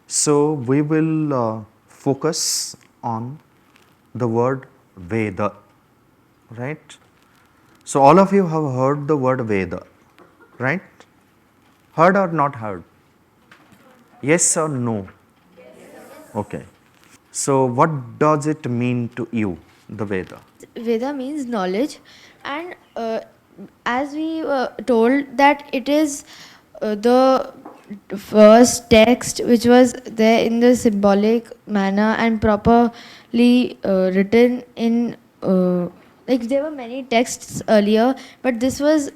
So we will focus on the word Veda, right? So all of you have heard the word Veda, right? Heard or not heard? Yes or no? Okay. So what does it mean to you, the Veda? Veda means knowledge, and as we were told that it is the first text which was there in the symbolic manner and properly written in like there were many texts earlier, but this was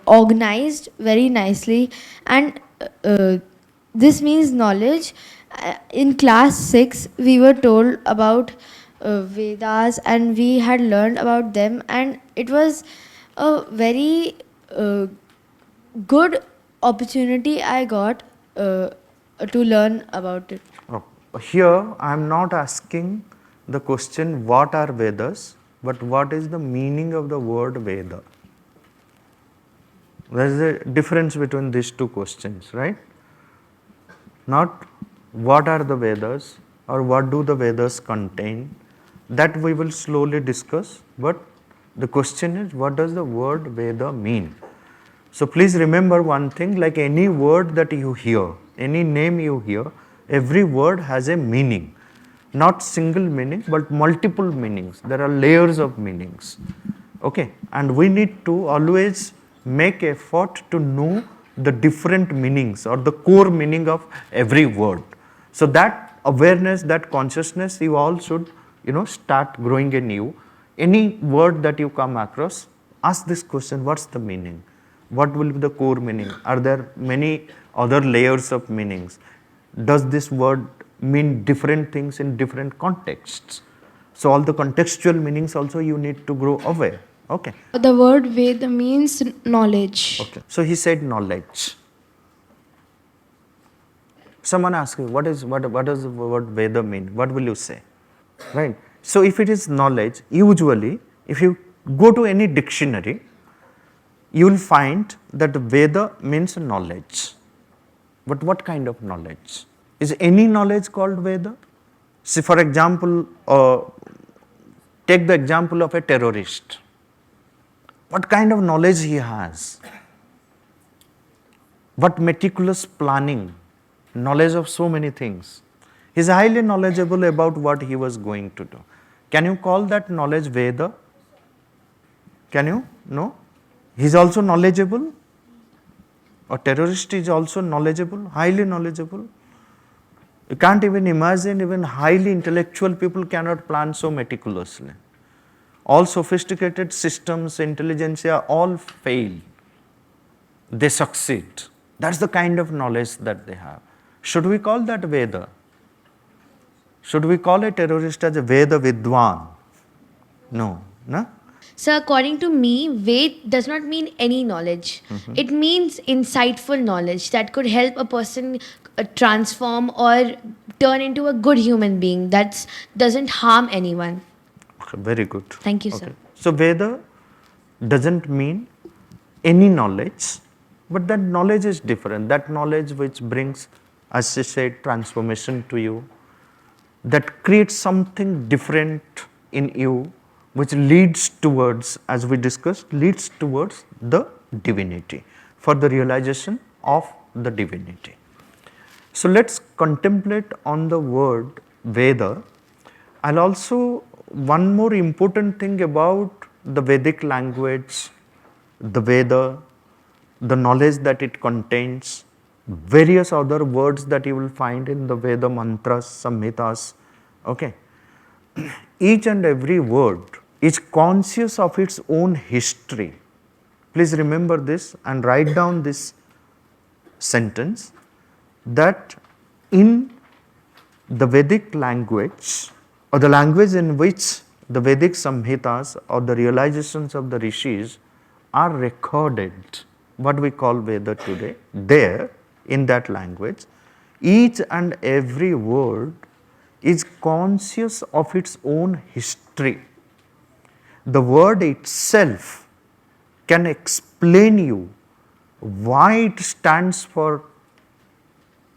organized very nicely, and this means knowledge. In class 6 we were told about Vedas, and we had learned about them, and it was a very good opportunity I got to learn about it. Oh, here I am not asking the question what are Vedas, but what is the meaning of the word Veda? There is a difference between these two questions, right? Not what are the Vedas or what do the Vedas contain. That we will slowly discuss, but the question is what does the word Veda mean? So please remember one thing, like any word that you hear, any name you hear, every word has a meaning. Not single meaning, but multiple meanings. There are layers of meanings. Okay, and we need to always make effort to know the different meanings or the core meaning of every word. So that awareness, that consciousness, you all should, start growing in you. Any word that you come across, ask this question: what's the meaning? What will be the core meaning? Are there many other layers of meanings? Does this word mean different things in different contexts? So all the contextual meanings also you need to grow aware. Okay. The word Veda means knowledge. Okay. So he said knowledge. Someone asks you, what does the word Veda mean? What will you say? Right. So if it is knowledge, usually if you go to any dictionary, you will find that Veda means knowledge. But what kind of knowledge? Is any knowledge called Veda? See, for example, take the example of a terrorist. What kind of knowledge he has? What meticulous planning, knowledge of so many things. He is highly knowledgeable about what he was going to do. Can you call that knowledge Veda? Can you? No? He is also knowledgeable. A terrorist is also knowledgeable, highly knowledgeable. You can't even imagine, even highly intellectual people cannot plan so meticulously. All sophisticated systems, intelligentsia, all fail. They succeed. That's the kind of knowledge that they have. Should we call that Veda? Should we call a terrorist as a Veda Vidwan? No. No? So according to me, Ved does not mean any knowledge. It means insightful knowledge that could help a person transform or turn into a good human being that doesn't harm anyone. Okay, very good. Thank you, sir. So Veda doesn't mean any knowledge, but that knowledge is different. That knowledge which brings, as I said, transformation to you, that creates something different in you, which leads towards, as we discussed, leads towards the divinity, for the realization of the divinity. So let's contemplate on the word Veda. And also one more important thing about the Vedic language, the Veda, the knowledge that it contains, various other words that you will find in the Veda mantras, samhitas. Okay. Each and every word is conscious of its own history. Please remember this and write down this sentence, that in the Vedic language, or the language in which the Vedic samhitas or the realizations of the rishis are recorded, what we call Veda today, there in that language, each and every word is conscious of its own history. The word itself can explain you why it stands for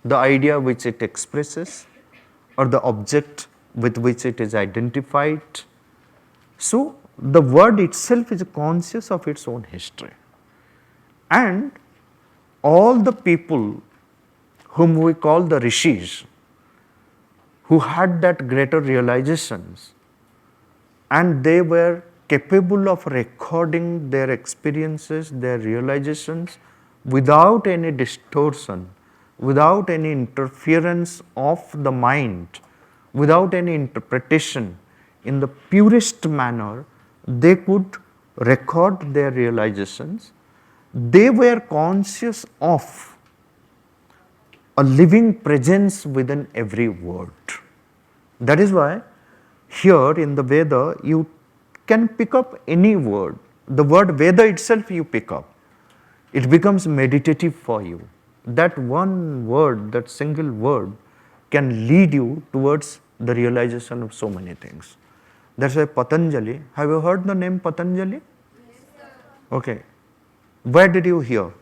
the idea which it expresses, or the object with which it is identified. So, the word itself is conscious of its own history. And all the people whom we call the rishis, who had that greater realizations, and they were capable of recording their experiences, their realizations without any distortion, without any interference of the mind, without any interpretation, in the purest manner, they could record their realizations. They were conscious of a living presence within every word. That is why here in the Veda you can pick up any word. The word Veda itself you pick up. It becomes meditative for you. That one word, that single word can lead you towards the realization of so many things. That's why Patanjali, have you heard the name Patanjali? Yes, sir. Okay. Where did you hear?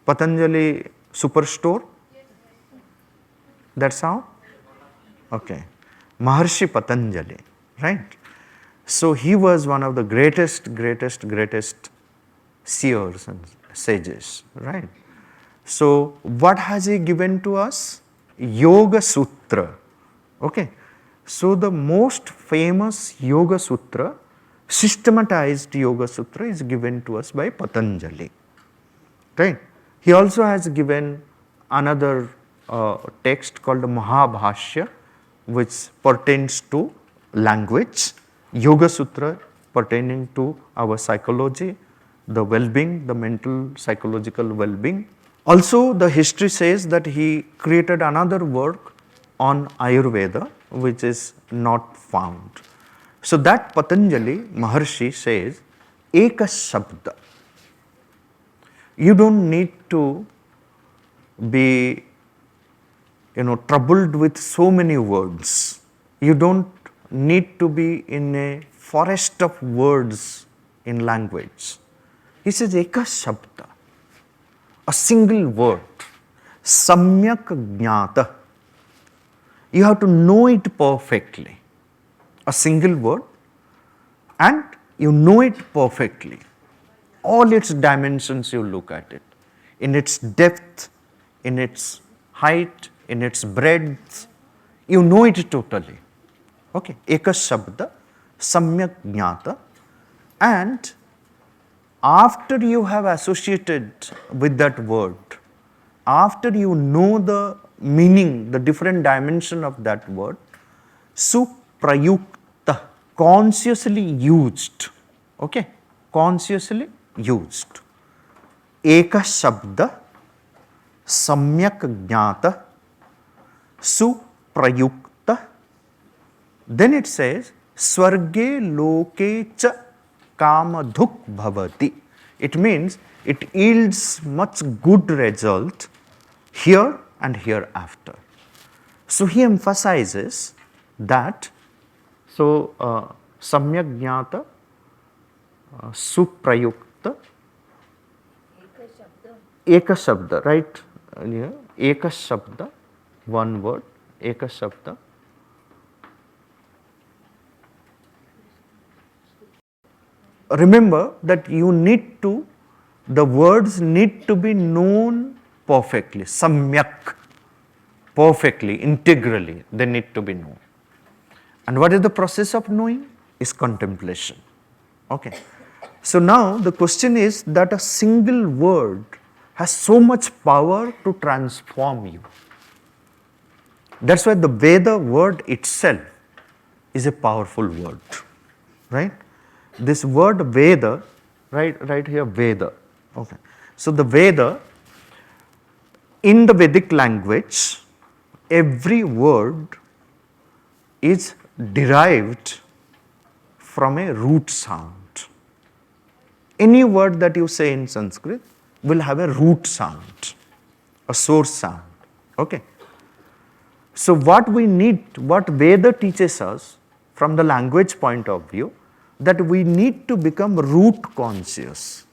Patanjali Superstore? Yes. That's how? Okay. Maharshi Patanjali, right? So he was one of the greatest seers and sages, right? So what has he given to us? Yoga Sutra. Okay. So the most famous Yoga Sutra, systematized Yoga Sutra, is given to us by Patanjali. Right? He also has given another text called the Mahabhashya, which pertains to language, Yoga Sutra pertaining to our psychology, the well-being, the mental psychological well-being. Also, the history says that he created another work on Ayurveda, which is not found. So that Patanjali Maharshi says, Eka Shabda. You don't need to be troubled with so many words. You don't need to be in a forest of words in language. He says, Eka Shabda, a single word, Samyak Jnata. You have to know it perfectly. A single word, and you know it perfectly. All its dimensions, you look at it. In its depth, in its height, in its breadth, you know it totally. Okay, Eka Shabda, Samyak Jnata. And after you have associated with that word, after you know the meaning, the different dimension of that word, Suprayukta, consciously used. Okay, consciously used. Eka Shabda, Samyak Jnata, Suprayukta. Then it says, Swarge Loke Cha Kamadhuk Bhavati. It means it yields much good result here and hereafter. So he emphasizes that, Samyak Jnata, Suprayukta, Eka Shabda, right? Eka Shabda, one word, Eka Shabda. Remember that the words need to be known perfectly, samyak, perfectly, integrally, they need to be known. And what is the process of knowing? Is contemplation. Okay. So now the question is that a single word has so much power to transform you. That's why the Veda word itself is a powerful word, right? This word Veda, right here, Veda. Okay. So the Veda, in the Vedic language, every word is derived from a root sound. Any word that you say in Sanskrit will have a root sound, a source sound. Okay. So what Veda teaches us from the language point of view, that we need to become root conscious,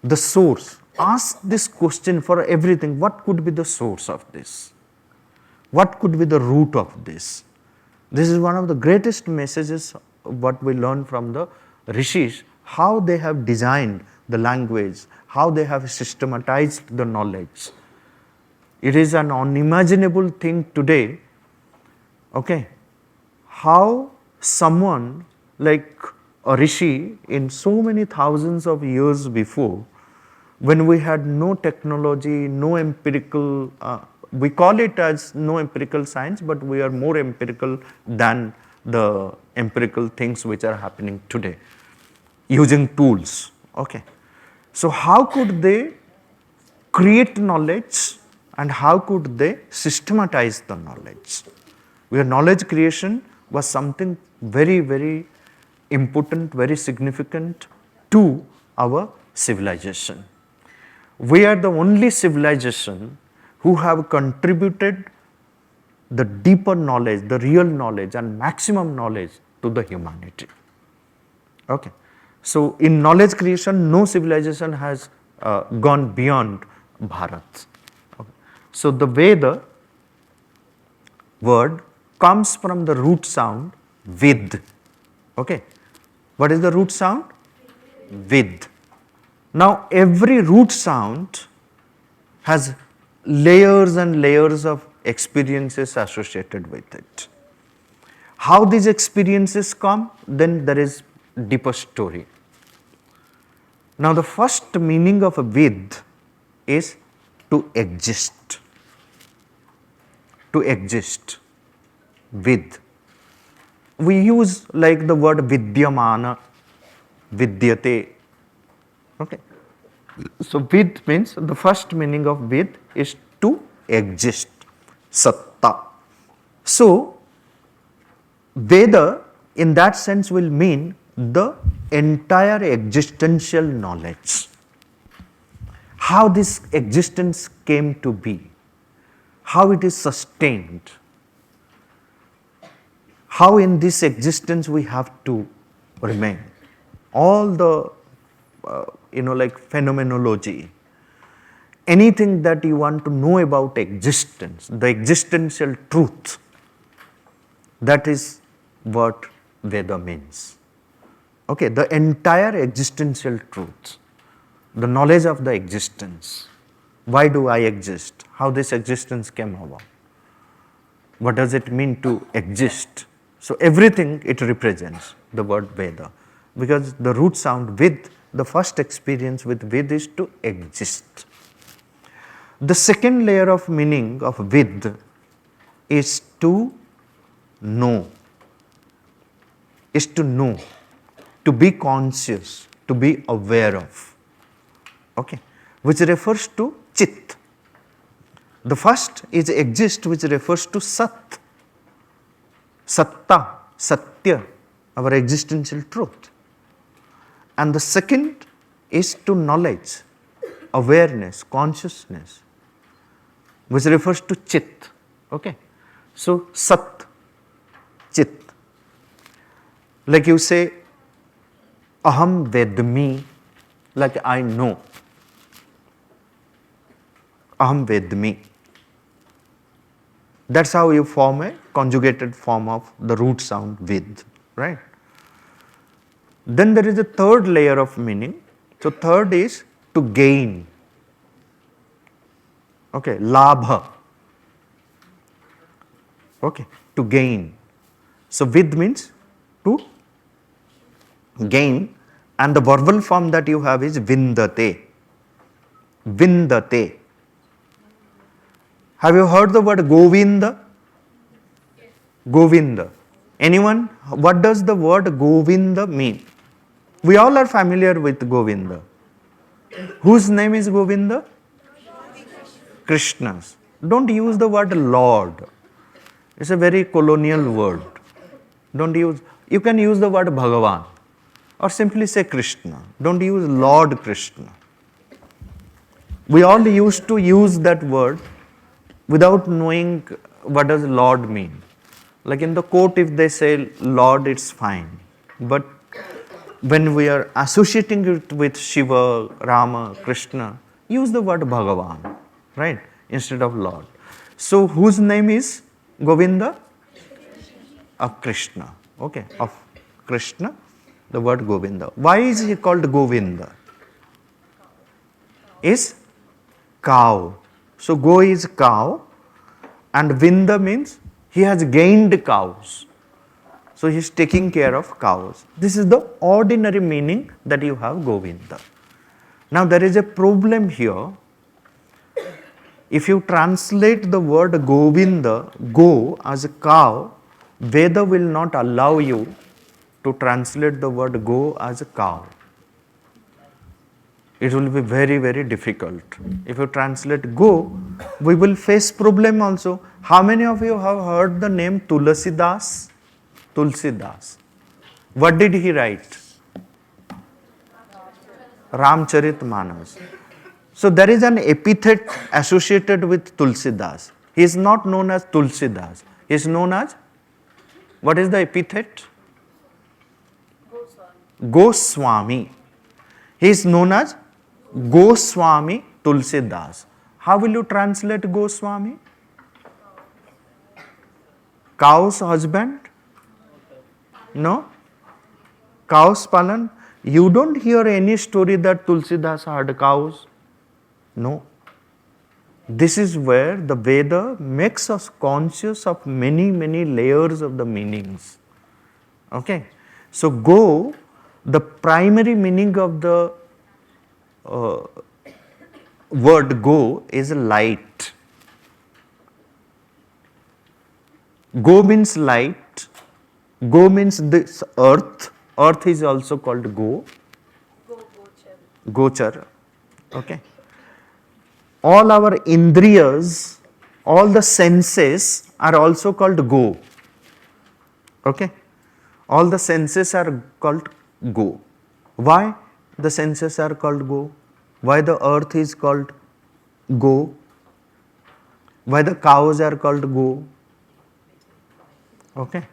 the source, ask this question for everything. What could be the source of this? What could be the root of this? This is one of the greatest messages what we learn from the rishis, how they have designed the language, how they have systematized the knowledge. It is an unimaginable thing today, okay, how someone like a rishi in so many thousands of years before, when we had no technology, no empirical, we call it as no empirical science, but we are more empirical than the empirical things which are happening today, using tools. Okay. So how could they create knowledge and how could they systematize the knowledge? Where knowledge creation was something very, very important, very significant to our civilization. We are the only civilization who have contributed the deeper knowledge, the real knowledge and maximum knowledge to the humanity. Okay. So in knowledge creation, no civilization has gone beyond Bharat. Okay. So the Veda word comes from the root sound vid. Okay. What is the root sound? Vid. Now every root sound has layers and layers of experiences associated with it. How these experiences come, then there is deeper story. Now the first meaning of a vid is to exist. To exist. Vid. We use like the word vidyamana, vidyate. Okay. So vid means, the first meaning of vid is to exist, satta. So Veda in that sense will mean the entire existential knowledge. How this existence came to be, how it is sustained, how in this existence we have to remain. All the like phenomenology, anything that you want to know about existence, the existential truth, that is what Veda means. Okay, the entire existential truth, the knowledge of the existence. Why do I exist? How this existence came about? What does it mean to exist? So everything it represents, the word Veda, because the root sound vid, the first experience with vid is to exist. The second layer of meaning of vid is to know, to be conscious, to be aware of, okay, which refers to chit. The first is exist, which refers to sat, satta, satya, our existential truth. And the second is to knowledge, awareness, consciousness, which refers to chit. Okay. So sat, chit. Like you say, aham vedmi, like I know. Aham vedmi. That's how you form a conjugated form of the root sound vid, right? Then there is a third layer of meaning. So third is to gain. Okay, labha. Okay, to gain. So vid means to gain, and the verbal form that you have is vindate. Vindate. Have you heard the word Govinda? Govinda. Anyone? What does the word Govinda mean? We all are familiar with Govinda. Whose name is Govinda? Krishna's. Don't use the word Lord. It's a very colonial word. Don't use, you can use the word Bhagavan or simply say Krishna. Don't use Lord Krishna. We all used to use that word without knowing what does Lord mean. Like in the court, if they say Lord, it's fine. But when we are associating it with Shiva, Rama, Krishna, use the word Bhagavan, right, instead of Lord. So whose name is Govinda? Of Krishna, okay, of Krishna, the word Govinda. Why is he called Govinda? Is cow. So Go is cow, and Vinda means he has gained cows. So he is taking care of cows. This is the ordinary meaning that you have Govinda. Now there is a problem here. If you translate the word Govinda, go, as a cow, Veda will not allow you to translate the word go as a cow. It will be very, very difficult. If you translate go, we will face problem also. How many of you have heard the name Tulsidas? Tulsidas. What did he write? Ramcharitmanas. So there is an epithet associated with Tulsidas. He is not known as Tulsidas. He is known as, what is the epithet? Goswami. He is known as Goswami Tulsidas. How will you translate Goswami? Cow's husband? No? Cow's palan? You don't hear any story that Tulsidas had cows. No. This is where the Veda makes us conscious of many, many layers of the meanings. Okay. So go, the primary meaning of the word go is light. Go means light. Go means this earth. Earth is also called go. Gochar. Okay. All our indriyas, all the senses are also called go. Okay. All the senses are called go. Why the senses are called go? Why the earth is called go? Why the cows are called go? Okay.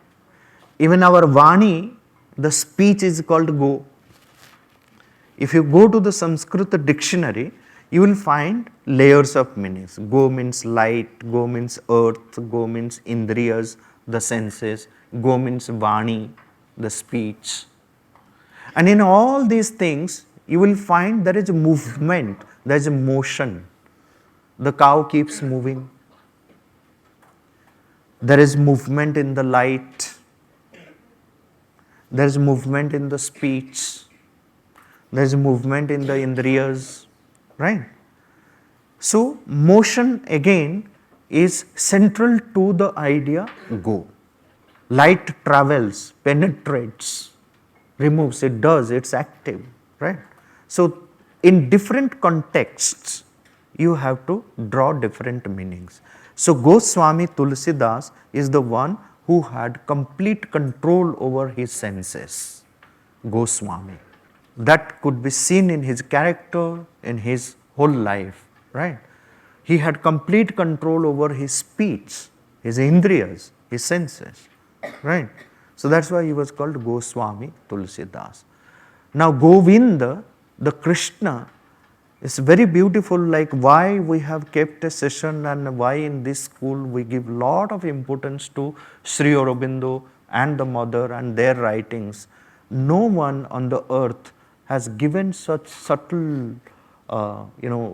Even our Vani, the speech is called go. If you go to the Sanskrit dictionary, you will find layers of meanings. Go means light, go means earth, go means indriyas, the senses, go means Vani, the speech. And in all these things, you will find there is a movement, there is a motion. The cow keeps moving. There is movement in the light. There is movement in the speech. There is movement in the indriyas, right? So, motion again is central to the idea go. Light travels, penetrates, removes, it does, it's active, right? So, in different contexts, you have to draw different meanings. So, Goswami Tulsidas is the one who had complete control over his senses. Goswami. That could be seen in his character, in his whole life, right? He had complete control over his speech, his indriyas, his senses, right? So that's why he was called Goswami Tulsidas. Now Govinda, the Krishna, is very beautiful, like why we have kept a session and why in this school we give lot of importance to Sri Aurobindo and the mother and their writings. No one on the earth has given such subtle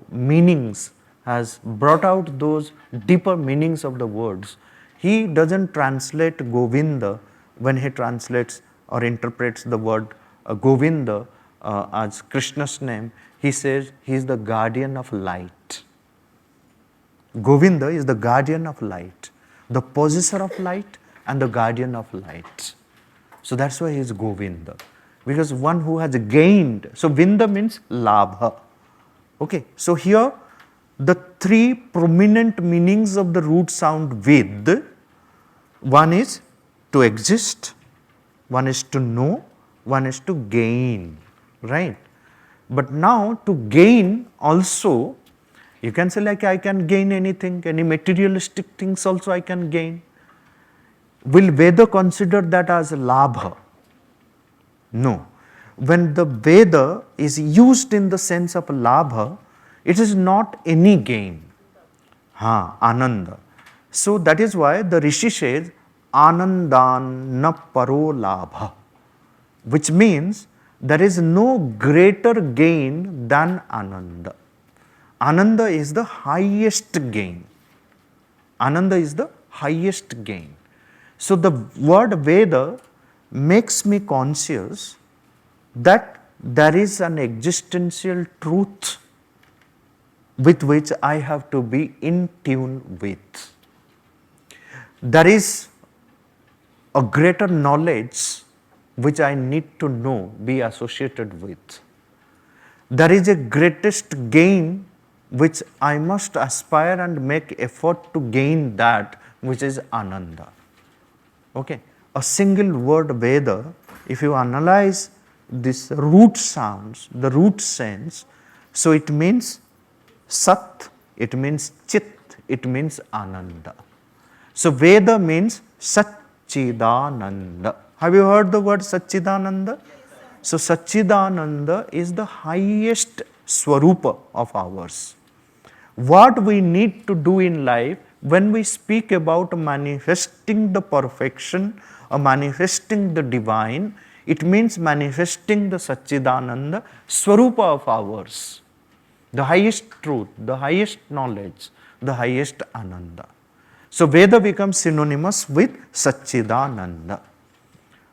meanings, has brought out those deeper meanings of the words. He doesn't translate Govinda when he translates or interprets the word Govinda as Krishna's name. He says he is the guardian of light. Govinda is the guardian of light, the possessor of light and the guardian of light. So that's why he is Govinda, because one who has gained. So Vinda means labha. Okay, so here the three prominent meanings of the root sound Vid, one is to exist, one is to know, one is to gain, right? But now to gain also, you can say like I can gain anything, any materialistic things also I can gain. Will Veda consider that as labha? No. When the Veda is used in the sense of labha, It is not any gain. Ananda. So that is why the Rishi says, Anandan paro labha, which means there is no greater gain than Ananda. Ananda is the highest gain. Ananda is the highest gain. So the word Veda makes me conscious that there is an existential truth with which I have to be in tune with. There is a greater knowledge which I need to know, be associated with. There is a greatest gain which I must aspire and make effort to gain, that which is Ananda. Okay, a single word Veda, if you analyze this root sounds, the root sense, so it means Sat, it means Chit, it means Ananda. So Veda means Satchidananda. Have you heard the word Satchidananda? So Satchidananda is the highest Swarupa of ours. What we need to do in life when we speak about manifesting the perfection or manifesting the divine, it means manifesting the Satchidananda Swarupa of ours, the highest truth, the highest knowledge, the highest Ananda. So Veda becomes synonymous with Satchidananda.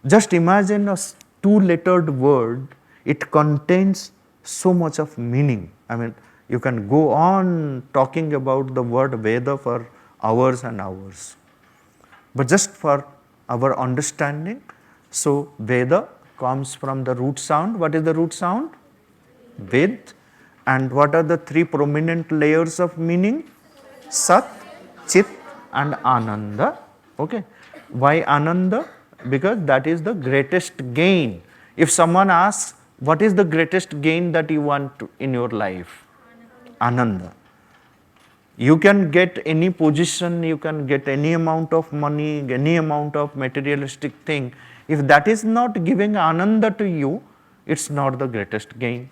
Just imagine a two-lettered word, it contains so much of meaning. I mean, you can go on talking about the word Veda for hours and hours. But just for our understanding, so Veda comes from the root sound. What is the root sound? Ved. And what are the three prominent layers of meaning? Sat, Chit and Ananda. Okay. Why Ananda? Because that is the greatest gain. If someone asks, what is the greatest gain that you want in your life? Ananda. You can get any position, you can get any amount of money, any amount of materialistic thing. If that is not giving Ananda to you, it's not the greatest gain.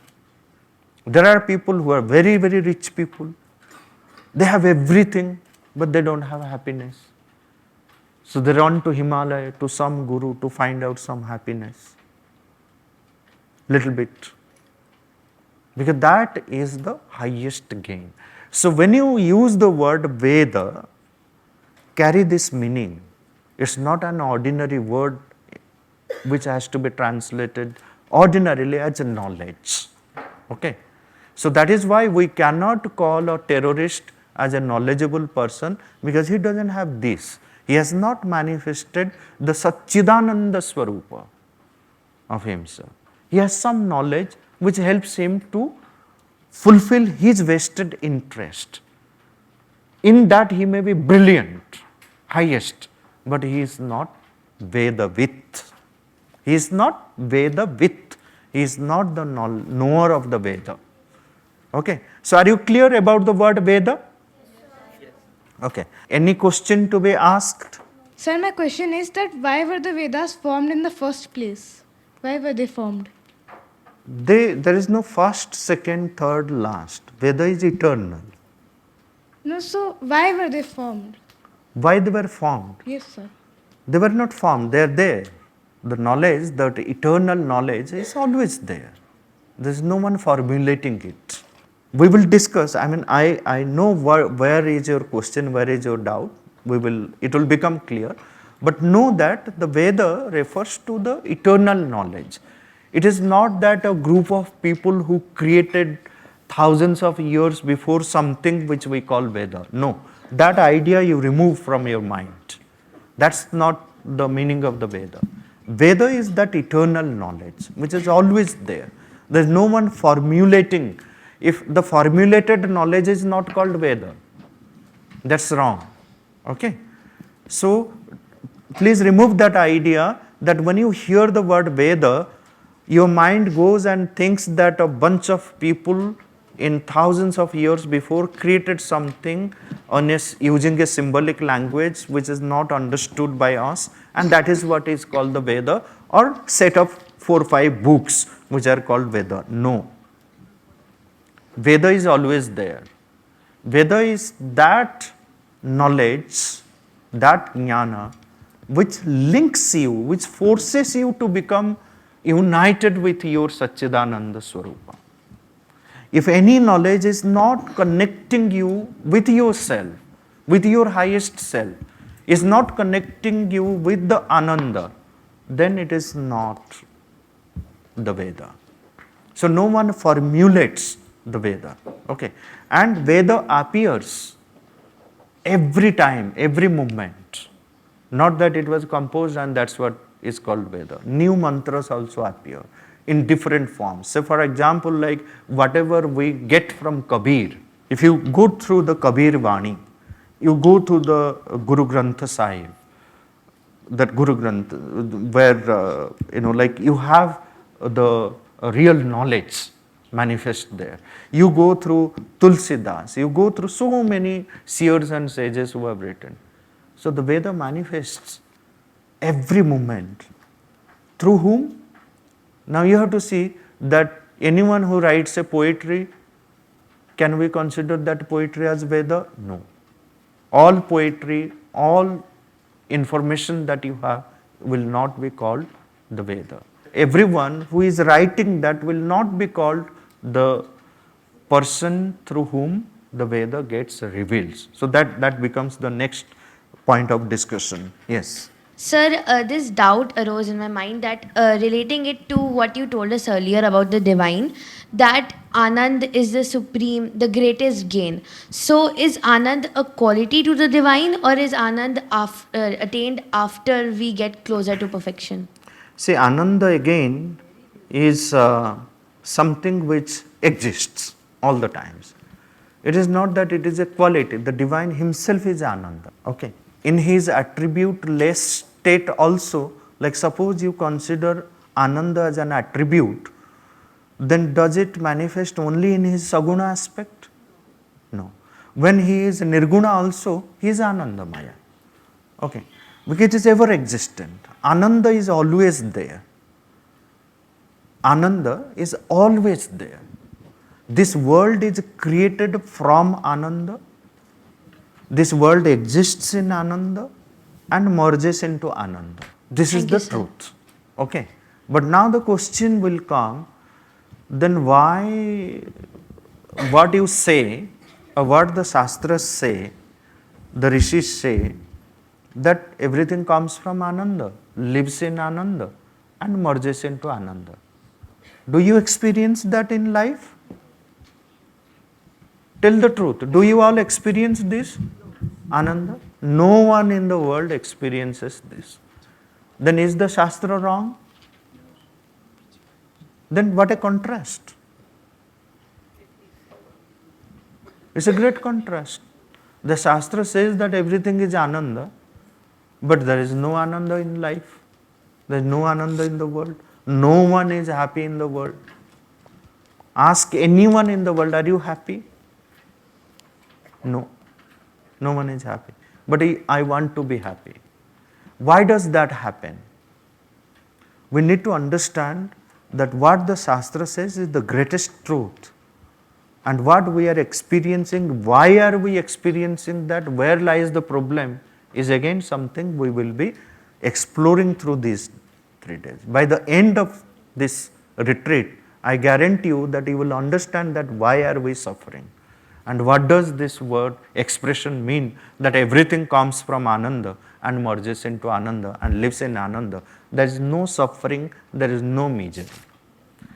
There are people who are very, very rich people. They have everything, but they don't have happiness. So they run to Himalaya, to some guru to find out some happiness. Little bit. Because that is the highest gain. So when you use the word Veda, carry this meaning. It's not an ordinary word which has to be translated ordinarily as a knowledge. Okay. So that is why we cannot call a terrorist as a knowledgeable person, because he doesn't have this. He has not manifested the Satchidananda Swarupa of himself. He has some knowledge which helps him to fulfill his vested interest. In that he may be brilliant, highest, but he is not Vedavit. He is not Vedavit. He is not the knower of the Veda. Okay. So are you clear about the word Veda? Yes. Okay. Any question to be asked? Sir, my question is that why were the Vedas formed in the first place? Why were they formed? There is no first, second, third, last. Veda is eternal. No, so why were they formed? Why they were formed? Yes, sir. They were not formed, they are there. The knowledge, that eternal knowledge is always there. There is no one formulating it. We will discuss, I know where is your question, where is your doubt. It will become clear. But know that the Veda refers to the eternal knowledge. It is not that a group of people who created thousands of years before something which we call Veda. No, that idea you remove from your mind. That's not the meaning of the Veda. Veda is that eternal knowledge which is always there. There is no one formulating. If the formulated knowledge is not called Veda, that's wrong. Okay? So, please remove that idea that when you hear the word Veda, your mind goes and thinks that a bunch of people in thousands of years before created something using a symbolic language which is not understood by us, and that is what is called the Veda, or set of 4 or 5 books which are called Veda. No. Veda is always there. Veda is that knowledge, that jnana, which links you, which forces you to become united with your Satchidananda Swarupa. If any knowledge is not connecting you with yourself, with your highest self, is not connecting you with the Ananda, then it is not the Veda. So no one formulates the Veda. Okay. And Veda appears every time, every moment. Not that it was composed and that's what is called Veda. New mantras also appear in different forms. So for example, like whatever we get from Kabir, if you go through the Kabir Vani, you go to the Guru Granth Sahib, that Guru Granth, where, like you have the real knowledge manifest there. You go through Tulsidas, you go through so many seers and sages who have written. So the Veda manifests every moment. Through whom? Now you have to see that anyone who writes a poetry, can we consider that poetry as Veda? No. All poetry, all information that you have will not be called the Veda. Everyone who is writing that will not be called the person through whom the Veda gets revealed. So that becomes the next point of discussion. Yes. Sir, this doubt arose in my mind that relating it to what you told us earlier about the divine, that Anand is the supreme, the greatest gain. So, is Anand a quality to the divine, or is Anand attained after we get closer to perfection? See, Ananda again is something which exists all the times. It is not that it is a quality. The divine himself is Ananda. Okay. In his attribute-less state also, like suppose you consider Ananda as an attribute, then does it manifest only in his Saguna aspect? No. When he is Nirguna also, he is Anandamaya. Okay. Because it is ever existent. Ananda is always there. Ananda is always there. This world is created from Ananda. This world exists in Ananda and merges into Ananda. This is the truth. Okay. But now the question will come, then why what you say or what the Shastras say, the Rishis say, that everything comes from Ananda, lives in Ananda and merges into Ananda. Do you experience that in life? Tell the truth. Do you all experience this? Ananda? No one in the world experiences this. Then is the Shastra wrong? Then what a contrast. It's a great contrast. The Shastra says that everything is Ananda, but there is no Ananda in life. There is no Ananda in the world. No one is happy in the world. Ask anyone in the world, are you happy? No. No one is happy. But I want to be happy. Why does that happen? We need to understand that what the Shastra says is the greatest truth. And what we are experiencing, why are we experiencing that, where lies the problem, is again something we will be exploring through these 3 days. By the end of this retreat, I guarantee you that you will understand that why are we suffering. And what does this word expression mean, that everything comes from Ananda and merges into Ananda and lives in Ananda. There is no suffering, there is no misery.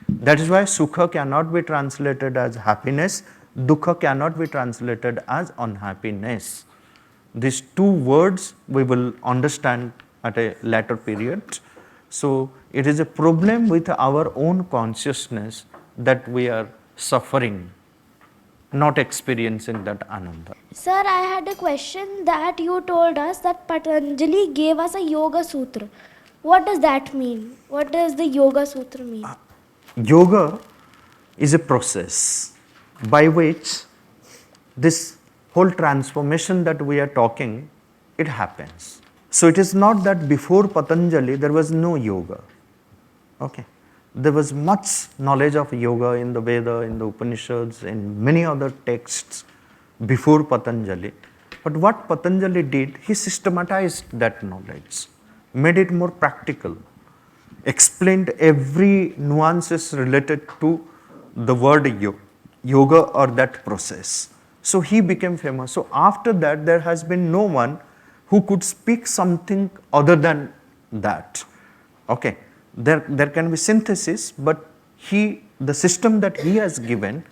That is why Sukha cannot be translated as happiness, Dukha cannot be translated as unhappiness. These 2 words we will understand at a later period. So, it is a problem with our own consciousness that we are suffering, not experiencing that Ananda. Sir, I had a question that you told us that Patanjali gave us a Yoga Sutra. What does that mean? What does the Yoga Sutra mean? Yoga is a process by which this whole transformation that we are talking, it happens. So it is not that before Patanjali there was no yoga. Okay. There was much knowledge of yoga in the Veda, in the Upanishads, in many other texts before Patanjali. But what Patanjali did, he systematized that knowledge, made it more practical, explained every nuances related to the word yoga or that process. So he became famous. So after that, there has been no one who could speak something other than that. Okay, there can be synthesis, but the system that he has given,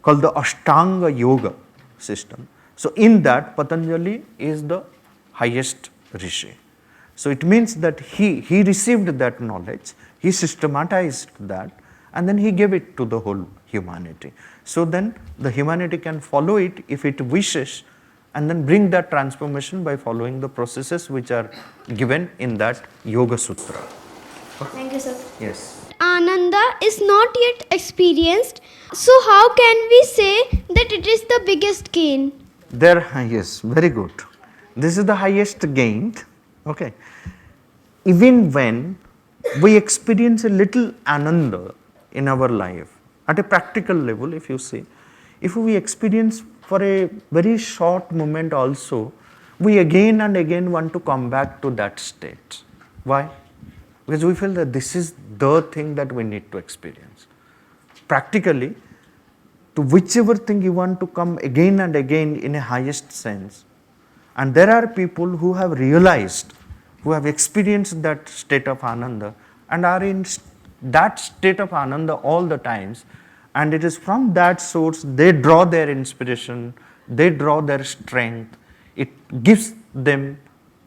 called the Ashtanga Yoga system. So in that, Patanjali is the highest rishi. So it means that he received that knowledge, he systematized that, and then he gave it to the whole humanity. So then the humanity can follow it if it wishes, and then bring that transformation by following the processes which are given in that Yoga Sutra. Thank you, sir. Yes. Ananda is not yet experienced, so how can we say that it is the biggest gain? Yes, very good. This is the highest gained. Okay. Even when we experience a little ananda in our life, at a practical level, if you see, if we experience for a very short moment also, we again and again want to come back to that state. Why? Because we feel that this is the thing that we need to experience. Practically, to whichever thing you want to come again and again in a highest sense. And there are people who have realized, who have experienced that state of ananda and are in that state of ananda all the times. And it is from that source they draw their inspiration, they draw their strength. It gives them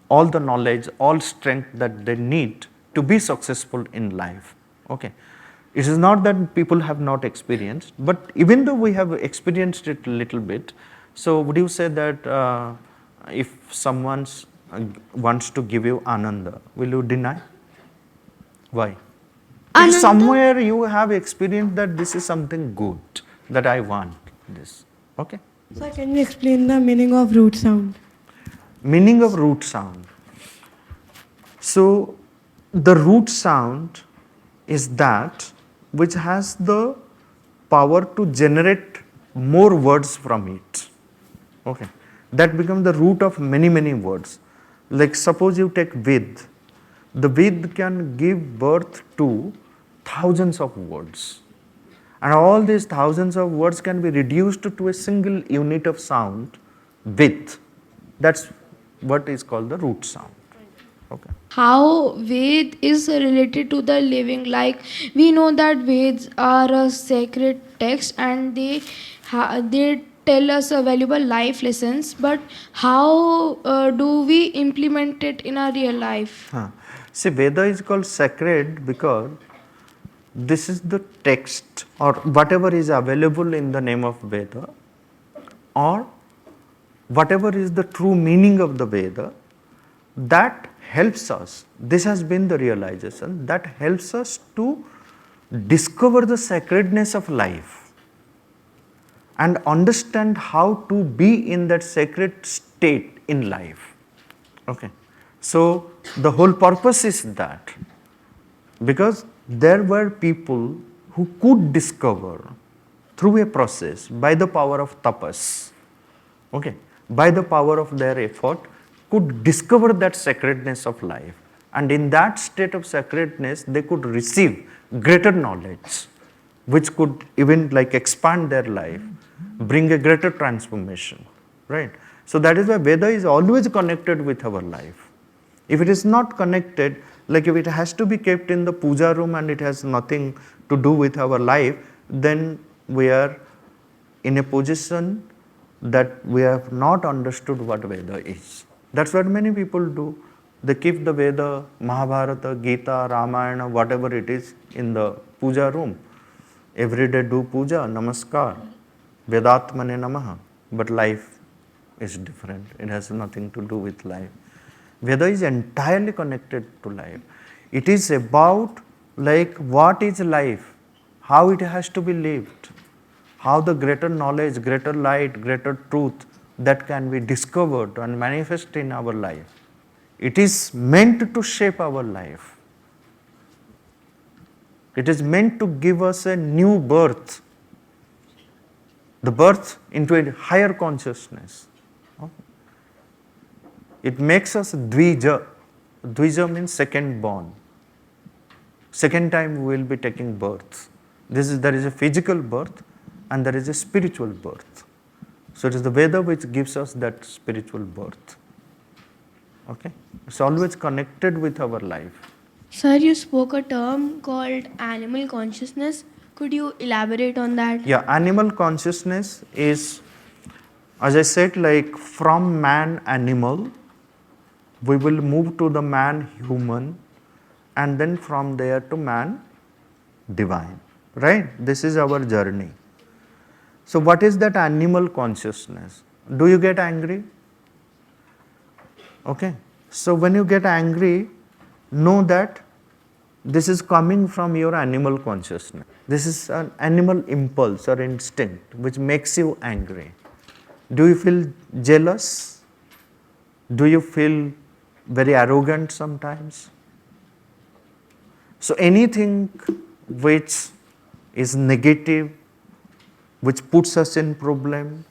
all the knowledge, all strength that they need to be successful in life. Okay. It is not that people have not experienced, but even though we have experienced it a little bit, so would you say that if someone wants to give you ananda, will you deny? Why? Because somewhere you have experienced that this is something good, that I want this. Okay? Sir, can you explain the meaning of root sound? Meaning of root sound. So, the root sound is that which has the power to generate more words from it. Okay. That becomes the root of many, many words. Like suppose you take Ved. The Ved can give birth to thousands of words. And all these thousands of words can be reduced to a single unit of sound, Ved. That's what is called the root sound. Okay. How Ved is related to the living. Like we know that Veds are a sacred text and they tell us a valuable life lessons, but how do we implement it in our real life? See, Veda is called sacred because this is the text or whatever is available in the name of Veda, or whatever is the true meaning of the Veda, that helps us. This has been the realization that helps us to discover the sacredness of life and understand how to be in that sacred state in life. Okay. So the whole purpose is that because there were people who could discover through a process by the power of tapas, okay, by the power of their effort, could discover that sacredness of life. And in that state of sacredness, they could receive greater knowledge, which could even like expand their life, bring a greater transformation, right? So that is why Veda is always connected with our life. If it is not connected, like if it has to be kept in the puja room and it has nothing to do with our life, then we are in a position that we have not understood what Veda is. That's what many people do. They keep the Veda, Mahabharata, Gita, Ramayana, whatever it is in the puja room. Every day do puja, namaskar, Vedatmane namaha. But life is different. It has nothing to do with life. Veda is entirely connected to life. It is about like what is life, how it has to be lived, how the greater knowledge, greater light, greater truth that can be discovered and manifest in our life. It is meant to shape our life. It is meant to give us a new birth, the birth into a higher consciousness. It makes us Dvija. Dvija means second born. Second time we will be taking birth. There is a physical birth and there is a spiritual birth. So it is the Veda which gives us that spiritual birth. Okay? It's always connected with our life. Sir, you spoke a term called animal consciousness. Could you elaborate on that? Yeah, animal consciousness is, as I said, like from man animal, we will move to the man human, and then from there to man divine. Right? This is our journey. So what is that animal consciousness? Do you get angry? Okay. So when you get angry, know that this is coming from your animal consciousness. This is an animal impulse or instinct which makes you angry. Do you feel jealous? Do you feel very arrogant sometimes? So anything which is negative, which puts us in problem,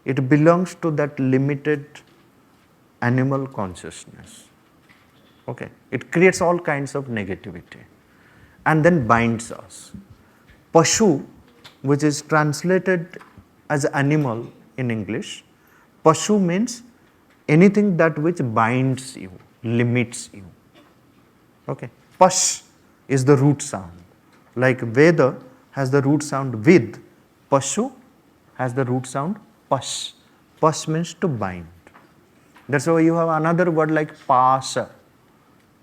it belongs to that limited animal consciousness. Okay, it creates all kinds of negativity and then binds us. Pashu, which is translated as animal in English, Pashu means anything that which binds you, limits you. Okay, Pash is the root sound. Like Veda has the root sound Vid, Pashu has the root sound Pash. Pash means to bind. That's why you have another word like Pasa.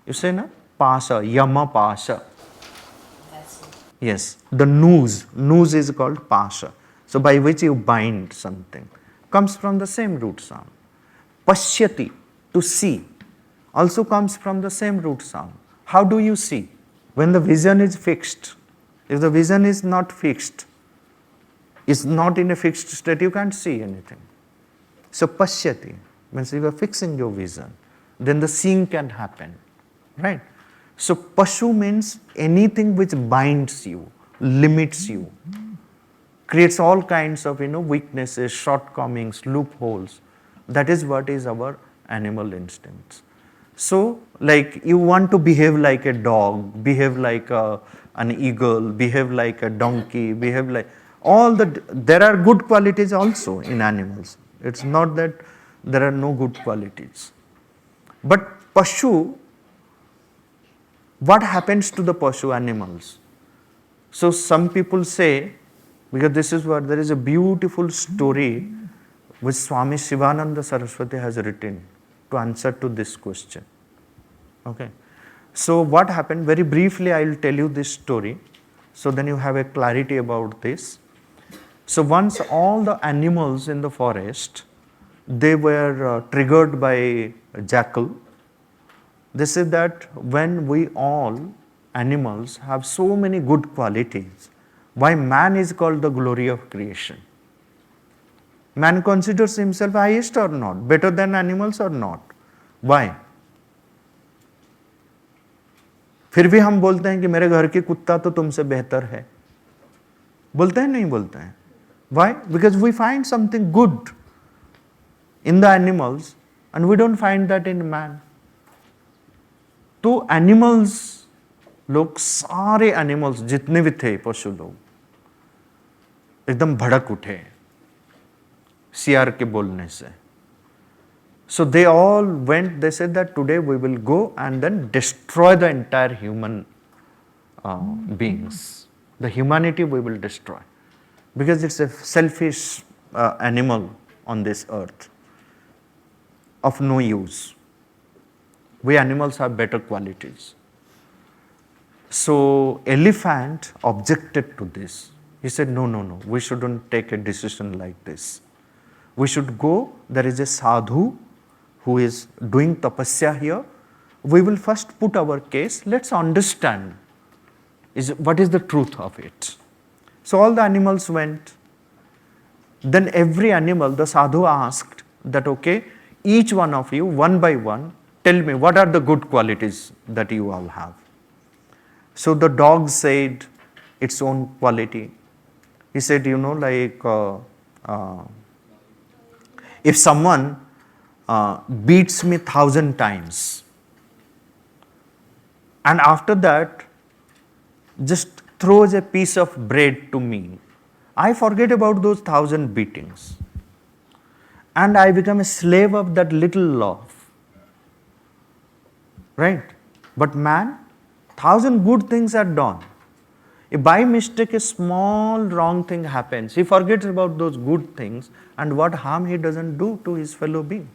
You say na? Pasa, Yama Pasa. Yes, the noose is called Pasa. So by which you bind something. Comes from the same root sound. Pashyati, to see, also comes from the same root sound. How do you see? When the vision is fixed. If the vision is not fixed, is not in a fixed state, you can't see anything. So pashyati means you are fixing your vision, then the seeing can happen, right? So pashu means anything which binds you, limits you, creates all kinds of weaknesses, shortcomings, loopholes. That is what is our animal instincts. So like you want to behave like a dog, behave like an eagle, behave like a donkey, behave like there are good qualities also in animals. It's not that there are no good qualities. But pashu, what happens to the pashu animals? So some people say, because this is what, there is a beautiful story which Swami Shivananda Saraswati has written to answer to this question. Okay. So what happened, very briefly I will tell you this story, so then you have a clarity about this. So once all the animals in the forest, they were triggered by a jackal. They said that when we all animals have so many good qualities, why man is called the glory of creation? Man considers himself highest or not, better than animals or not? Why? फिर भी हम बोलते हैं कि मेरे घर की कुत्ता तो तुमसे बेहतर है. बोलते हैं नहीं बोलते हैं? Why? Because we find something good in the animals and we don't find that in man. तो animals लोग, सारे animals जितने भी थे पशु लोग एकदम भड़क उठे सियार के बोलने से. So they all went, they said that today we will go and then destroy the entire human beings. The humanity we will destroy. Because it's a selfish animal on this earth, of no use. We animals have better qualities. So elephant objected to this. He said, no, we shouldn't take a decision like this. We should go, there is a sadhu who is doing tapasya here. We will first put our case, let's understand what is the truth of it. So all the animals went. Then every animal, the sadhu asked that, okay, each one of you, one by one, tell me what are the good qualities that you all have. So the dog said its own quality. He said, if someone beats me 1,000 times, and after that just throws a piece of bread to me, I forget about those 1,000 beatings and I become a slave of that little love. Right? But man, 1,000 good things are done. If by mistake a small wrong thing happens, he forgets about those good things and what harm he doesn't do to his fellow being.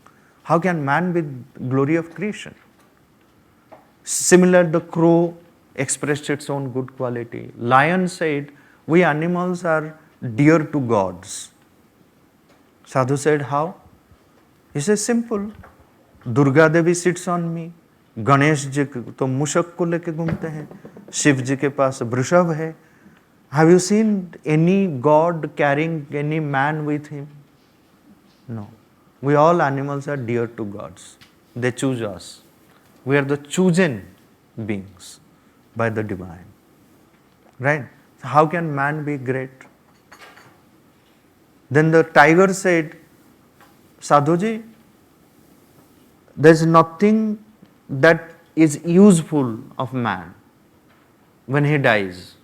How can man be glory of creation? Similar, the crow expressed its own good quality. Lion said, we animals are dear to gods. Sadhu said, how? He says, simple. Durga Devi sits on me. Ganesh ji तो मूषक को लेके घूमते हैं, शिव जी के पास वृषभ है. Have you seen any god carrying any man with him? No. We all animals are dear to gods. They choose us. We are the chosen beings by the divine. Right? So how can man be great? Then the tiger said, Sadhuji, there is nothing that is useful of man when he dies.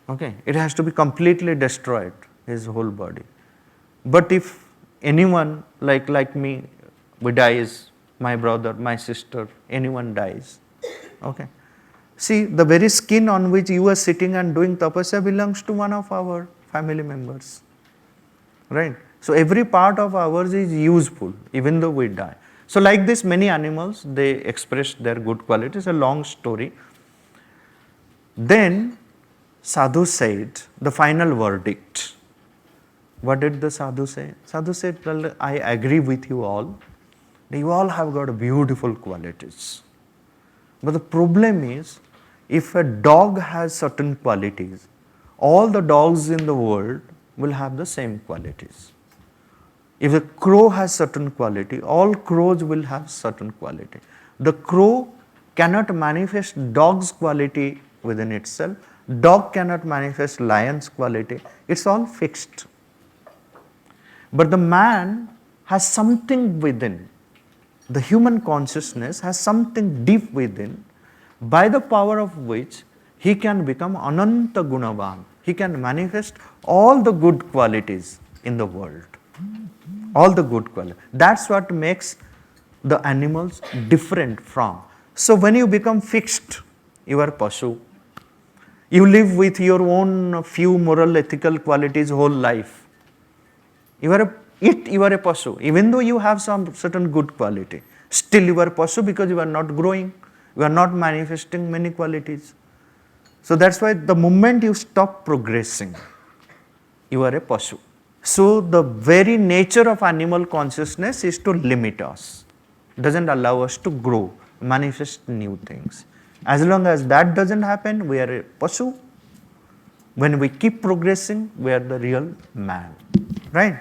Okay, it has to be completely destroyed, his whole body. But if anyone like me, we dies, my brother, my sister, anyone dies, okay. See, the very skin on which you are sitting and doing tapasya belongs to one of our family members, right? So every part of ours is useful, even though we die. So like this, many animals, they express their good qualities, a long story. Then Sadhu said the final verdict. What did the Sadhu say? Sadhu said, well, I agree with you all. You all have got beautiful qualities. But the problem is, if a dog has certain qualities, all the dogs in the world will have the same qualities. If a crow has certain quality, all crows will have certain quality. The crow cannot manifest dog's quality within itself. Dog cannot manifest lion's quality. It's all fixed. But the man has something within. The human consciousness has something deep within, by the power of which he can become Ananta Gunavan. He can manifest all the good qualities in the world. All the good qualities. That's what makes the animals different from. So when you become fixed, you are Pashu. You live with your own few moral, ethical qualities whole life. You are a Pashu. Even though you have some certain good quality, still you are Pashu because you are not growing. You are not manifesting many qualities. So that's why the moment you stop progressing, you are a Pashu. So the very nature of animal consciousness is to limit us. Doesn't allow us to grow, manifest new things. As long as that doesn't happen, we are a Pashu. When we keep progressing, we are the real man. Right?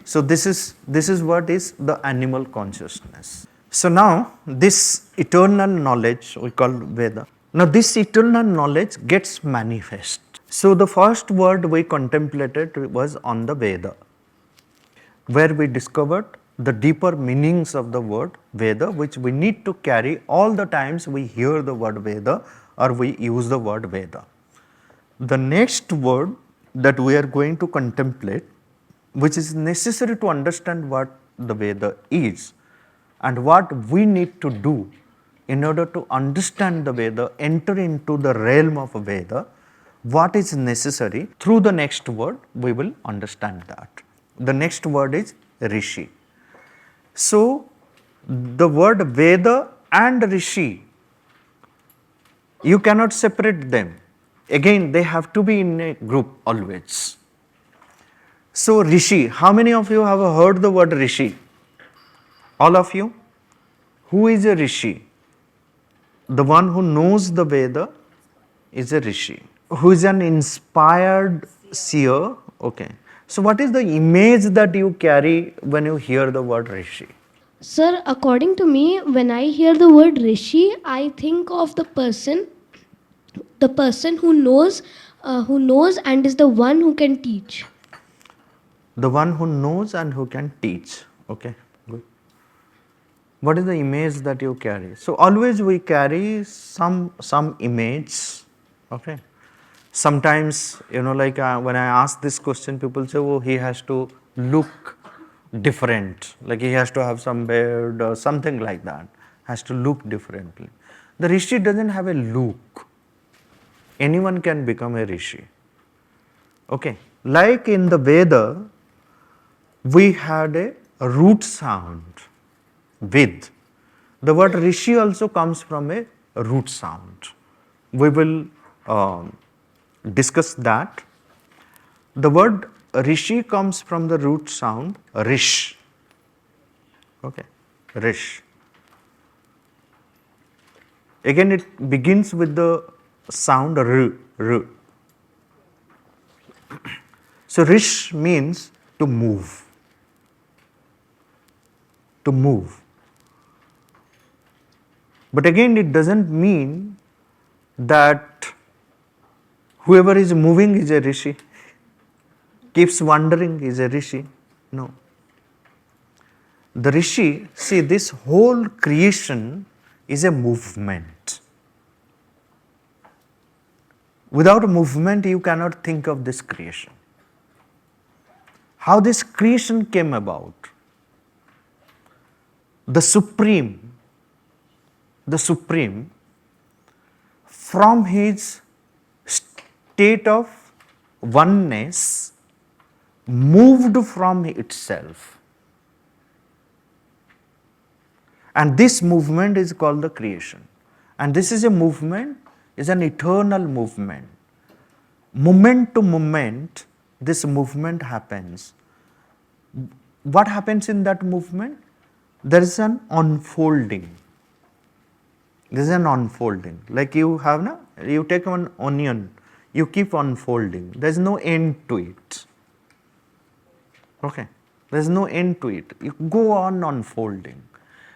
So this is what is the animal consciousness. So now this eternal knowledge we call Veda. Now this eternal knowledge gets manifest. So the first word we contemplated was on the Veda, where we discovered the deeper meanings of the word Veda, which we need to carry all the times we hear the word Veda or we use the word Veda. The next word that we are going to contemplate, which is necessary to understand what the Veda is and what we need to do in order to understand the Veda, enter into the realm of Veda, what is necessary. Through the next word, we will understand that. The next word is Rishi. So, the word Veda and Rishi, you cannot separate them. Again, they have to be in a group always. So, Rishi, how many of you have heard the word Rishi? All of you? Who is a Rishi? The one who knows the Veda is a Rishi. Who is an inspired seer? Okay. So what is the image that you carry when you hear the word Rishi? Sir, according to me, when I hear the word Rishi, I think of the person who knows and is the one who can teach. The one who knows and who can teach. Okay, good. What is the image that you carry? So always we carry some image. Okay. Sometimes, like when I ask this question, people say, oh, he has to look different, like he has to have some beard or something like that, has to look differently. The Rishi doesn't have a look. Anyone can become a Rishi. Okay. Like in the Veda, we had a root sound with. The word Rishi also comes from a root sound. We will discuss that. The word Rishi comes from the root sound Rish. Okay, Rish. Again, it begins with the sound R. R. So, Rish means to move. To move. But again, it doesn't mean that whoever is moving is a Rishi, keeps wandering is a Rishi. No. The Rishi, see, this whole creation is a movement. Without movement, you cannot think of this creation. How this creation came about? The Supreme, from his state of oneness, moved from itself. And this movement is called the creation. And this is a movement, is an eternal movement. Moment to moment, this movement happens. What happens in that movement? There is an unfolding. There is an unfolding. Like you take one onion, you keep unfolding. There is no end to it. Okay. There is no end to it. You go on unfolding.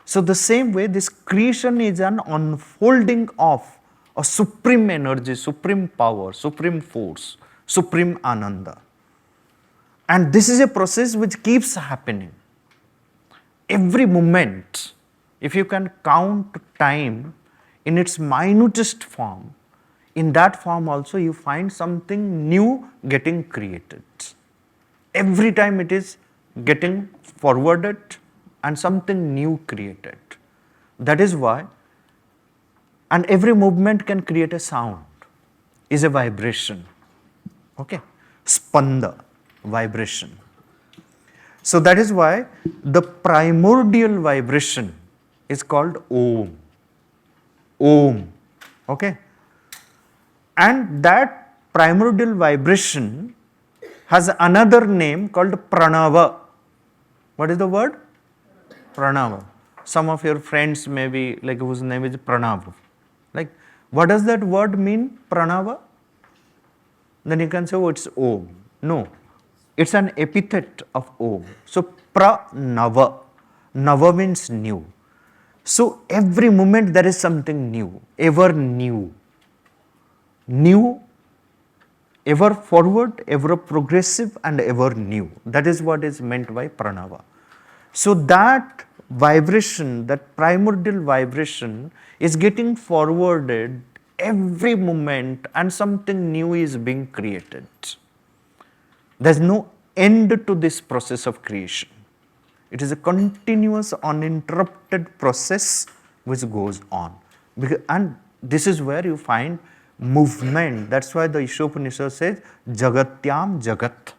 So the same way, this creation is an unfolding of a supreme energy, supreme power, supreme force, supreme ananda. And this is a process which keeps happening. Every moment, if you can count time in its minutest form, in that form also you find something new getting created. Every time it is getting forwarded and something new created. That is why, and every movement can create a sound, is a vibration. Okay, spanda, vibration. So that is why the primordial vibration is called Om. Om. Okay. And that primordial vibration has another name called Pranava. What is the word? Pranava. Some of your friends may be like whose name is Pranav. Like, what does that word mean, Pranava? Then you can say, oh, it's Om. No, it's an epithet of Om. So, Pranava. Nava means new. So, every moment there is something new, ever new. New, ever forward, ever progressive, and ever new. That is what is meant by Pranava. So, that vibration, that primordial vibration is getting forwarded every moment and something new is being created. There is no end to this process of creation. It is a continuous, uninterrupted process which goes on. And this is where you find movement. That's why the Ishopanishad says, Jagatyam Jagat.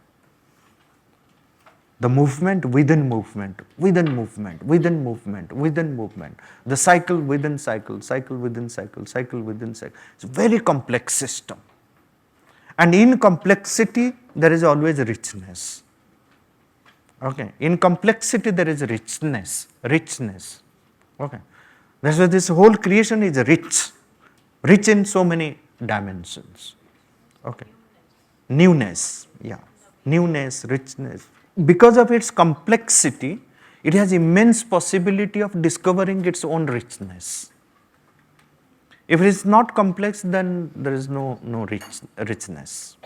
The movement within movement, within movement, within movement, within movement. The cycle within cycle, cycle within cycle, cycle within cycle. It's a very complex system. And in complexity, there is always richness. Okay. In complexity, there is richness. Richness. Okay. That's why this whole creation is rich. Rich in so many dimensions. Okay. Newness. Yeah. Newness, richness. Because of its complexity, it has immense possibility of discovering its own richness. If it is not complex, then there is no richness.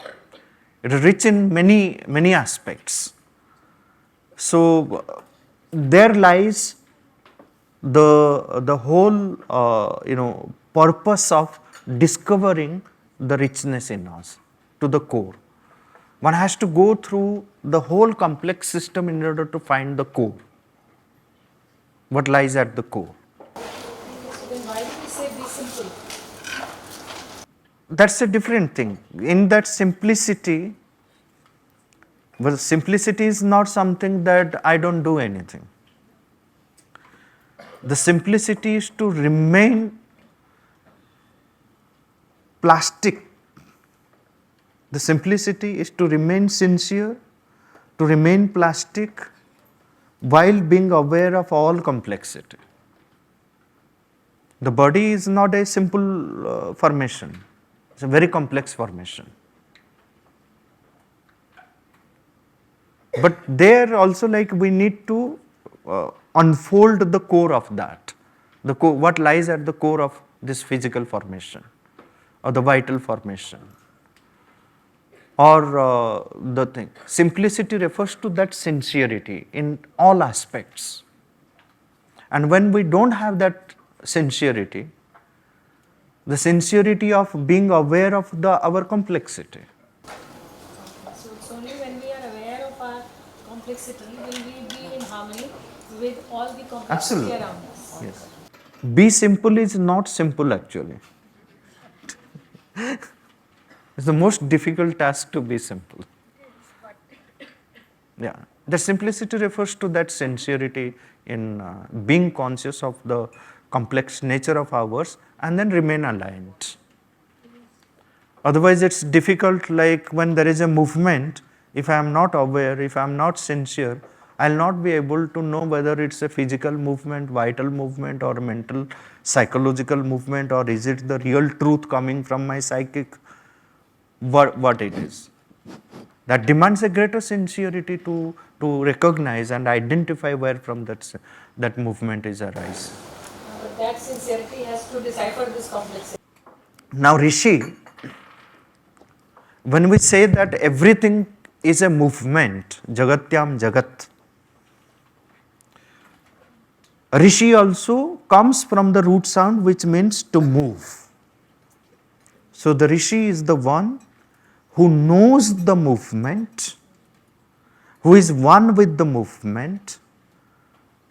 It is rich in many aspects. So there lies the whole purpose of discovering the richness in us to the core. One has to go through the whole complex system in order to find the core. What lies at the core? Then why do we say be simple? That's a different thing. In that simplicity, well, simplicity is not something that I don't do anything. The simplicity is to remain plastic. The simplicity is to remain sincere, to remain plastic, while being aware of all complexity. The body is not a simple formation, it's a very complex formation. But there also, like, we need to unfold the core of that, what lies at the core of this physical formation or the vital formation. Or the thing. Simplicity refers to that sincerity in all aspects. And when we don't have that sincerity, the sincerity of being aware of our complexity. So it's only when we are aware of our complexity will we be in harmony with all the complexity Absolutely. around us. Yes. Be simple is not simple actually. It's the most difficult task to be simple. Yeah, the simplicity refers to that sincerity in being conscious of the complex nature of ours and then remain aligned. Otherwise, it's difficult, like when there is a movement, if I am not aware, if I am not sincere, I'll not be able to know whether it's a physical movement, vital movement, or mental, psychological movement, or is it the real truth coming from my psychic. What it is. That demands a greater sincerity to recognize and identify where from that movement is arise. But that sincerity has to decipher this complexity. Now Rishi, when we say that everything is a movement, Jagatyam Jagat, Rishi also comes from the root sound which means to move. So the Rishi is the one who knows the movement, who is one with the movement,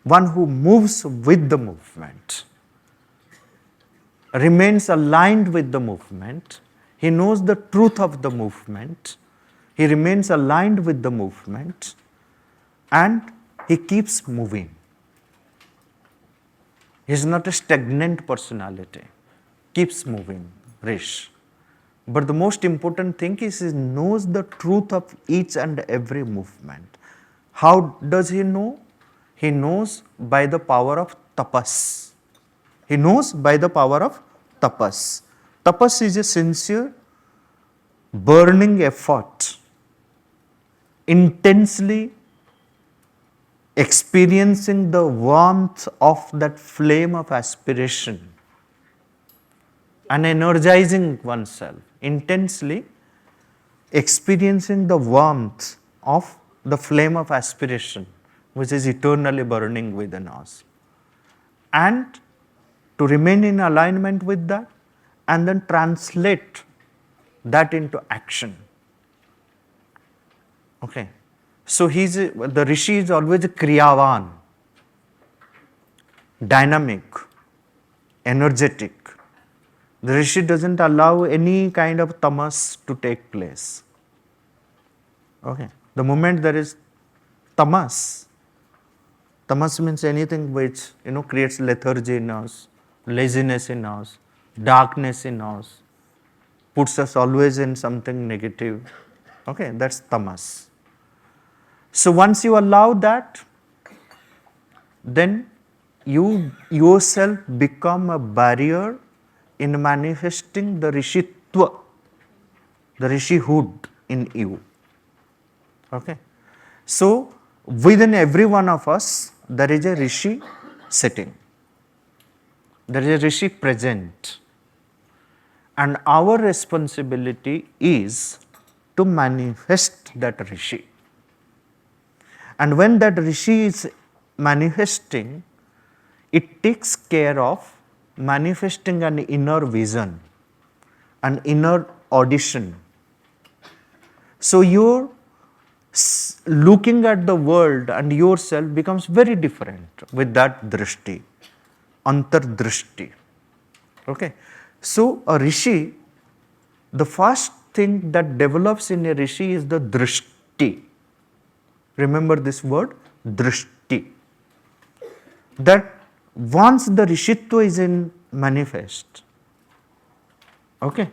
one who moves with the movement, remains aligned with the movement, he knows the truth of the movement, he remains aligned with the movement, and he keeps moving. He is not a stagnant personality, keeps moving, Rish. But the most important thing is he knows the truth of each and every movement. How does he know? He knows by the power of tapas. He knows by the power of tapas. Tapas is a sincere, burning effort, intensely experiencing the warmth of that flame of aspiration and energizing oneself, intensely experiencing the warmth of the flame of aspiration which is eternally burning within us, and to remain in alignment with that and then translate that into action. Okay, so the Rishi is always a kriyavan, dynamic, energetic. The Rishi doesn't allow any kind of tamas to take place. Okay. The moment there is tamas means anything which creates lethargy in us, laziness in us, darkness in us, puts us always in something negative. Okay, that's tamas. So once you allow that, then you yourself become a barrier in manifesting the Rishitva, the Rishihood in you. Okay. So within every one of us, there is a rishi sitting. There is a rishi present. And our responsibility is to manifest that rishi. And when that rishi is manifesting, it takes care of manifesting an inner vision, an inner audition. So your looking at the world and yourself becomes very different with that drishti, antardrishti. Okay. So a rishi, the first thing that develops in a rishi is the drishti. Remember this word, drishti. That once the rishitva is in manifest, okay,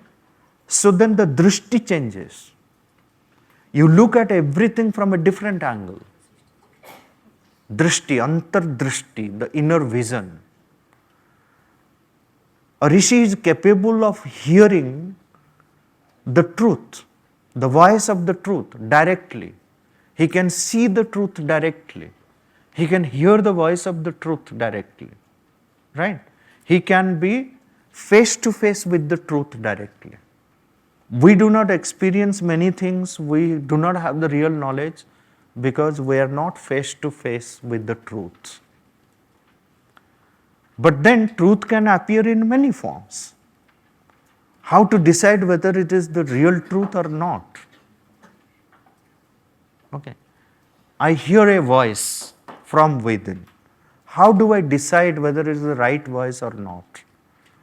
so then the drishti changes. You look at everything from a different angle. Drishti, antardrishti, the inner vision. A rishi is capable of hearing the truth, the voice of the truth directly. He can see the truth directly. He can hear the voice of the truth directly. Right? He can be face to face with the truth directly. We do not experience many things, we do not have the real knowledge because we are not face to face with the truth. But then truth can appear in many forms. How to decide whether it is the real truth or not? Okay. I hear a voice from within. How do I decide whether it is the right voice or not?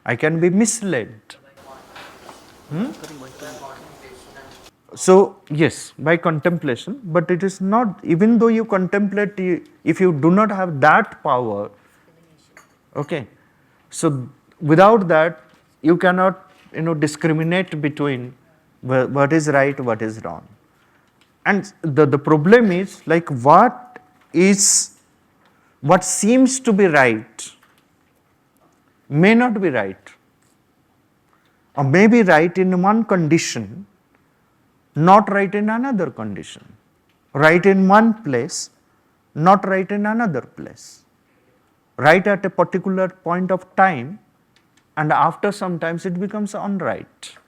I can be misled. So, yes, by contemplation, but it is not, even though you contemplate, if you do not have that power, okay, so without that, you cannot, discriminate between what is right, what is wrong. And the problem is, like, what seems to be right may not be right, or may be right in one condition, not right in another condition, right in one place, not right in another place, right at a particular point of time, and after sometimes it becomes unright.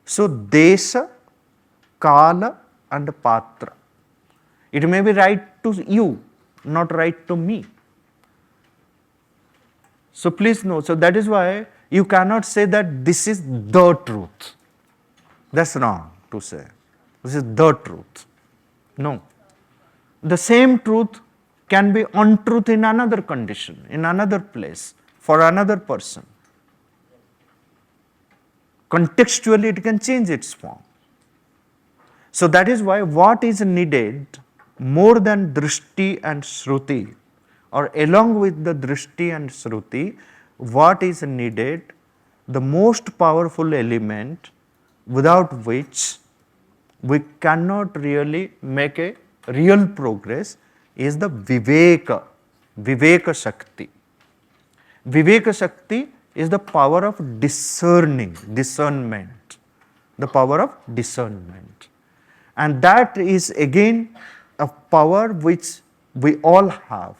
So, desha, kala and patra. It may be right to you, not right to me. So, please know, so that is why you cannot say that this is the truth. That's wrong to say. This is the truth. No. The same truth can be untruth in another condition, in another place, for another person. Contextually, it can change its form. So that is why what is needed more than drishti and shruti, or along with the drishti and shruti, what is needed, the most powerful element without which we cannot really make a real progress is the viveka, viveka shakti. Viveka shakti is the power of discerning, discernment, the power of discernment. And that is again a power which we all have.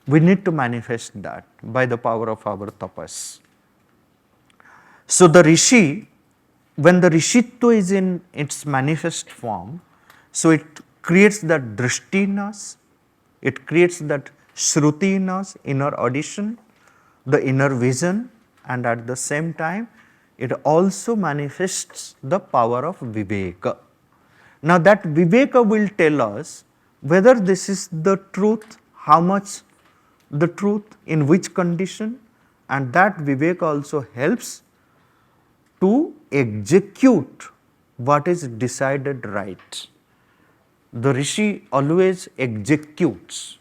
We need to manifest that by the power of our tapas. So the rishi, when the rishitva is in its manifest form, so it creates that drishti in us, it creates that shruti in us, inner audition, the inner vision, and at the same time, it also manifests the power of viveka. Now that viveka will tell us whether this is the truth, how much the truth, in which condition, and that viveka also helps to execute what is decided right. The rishi always executes,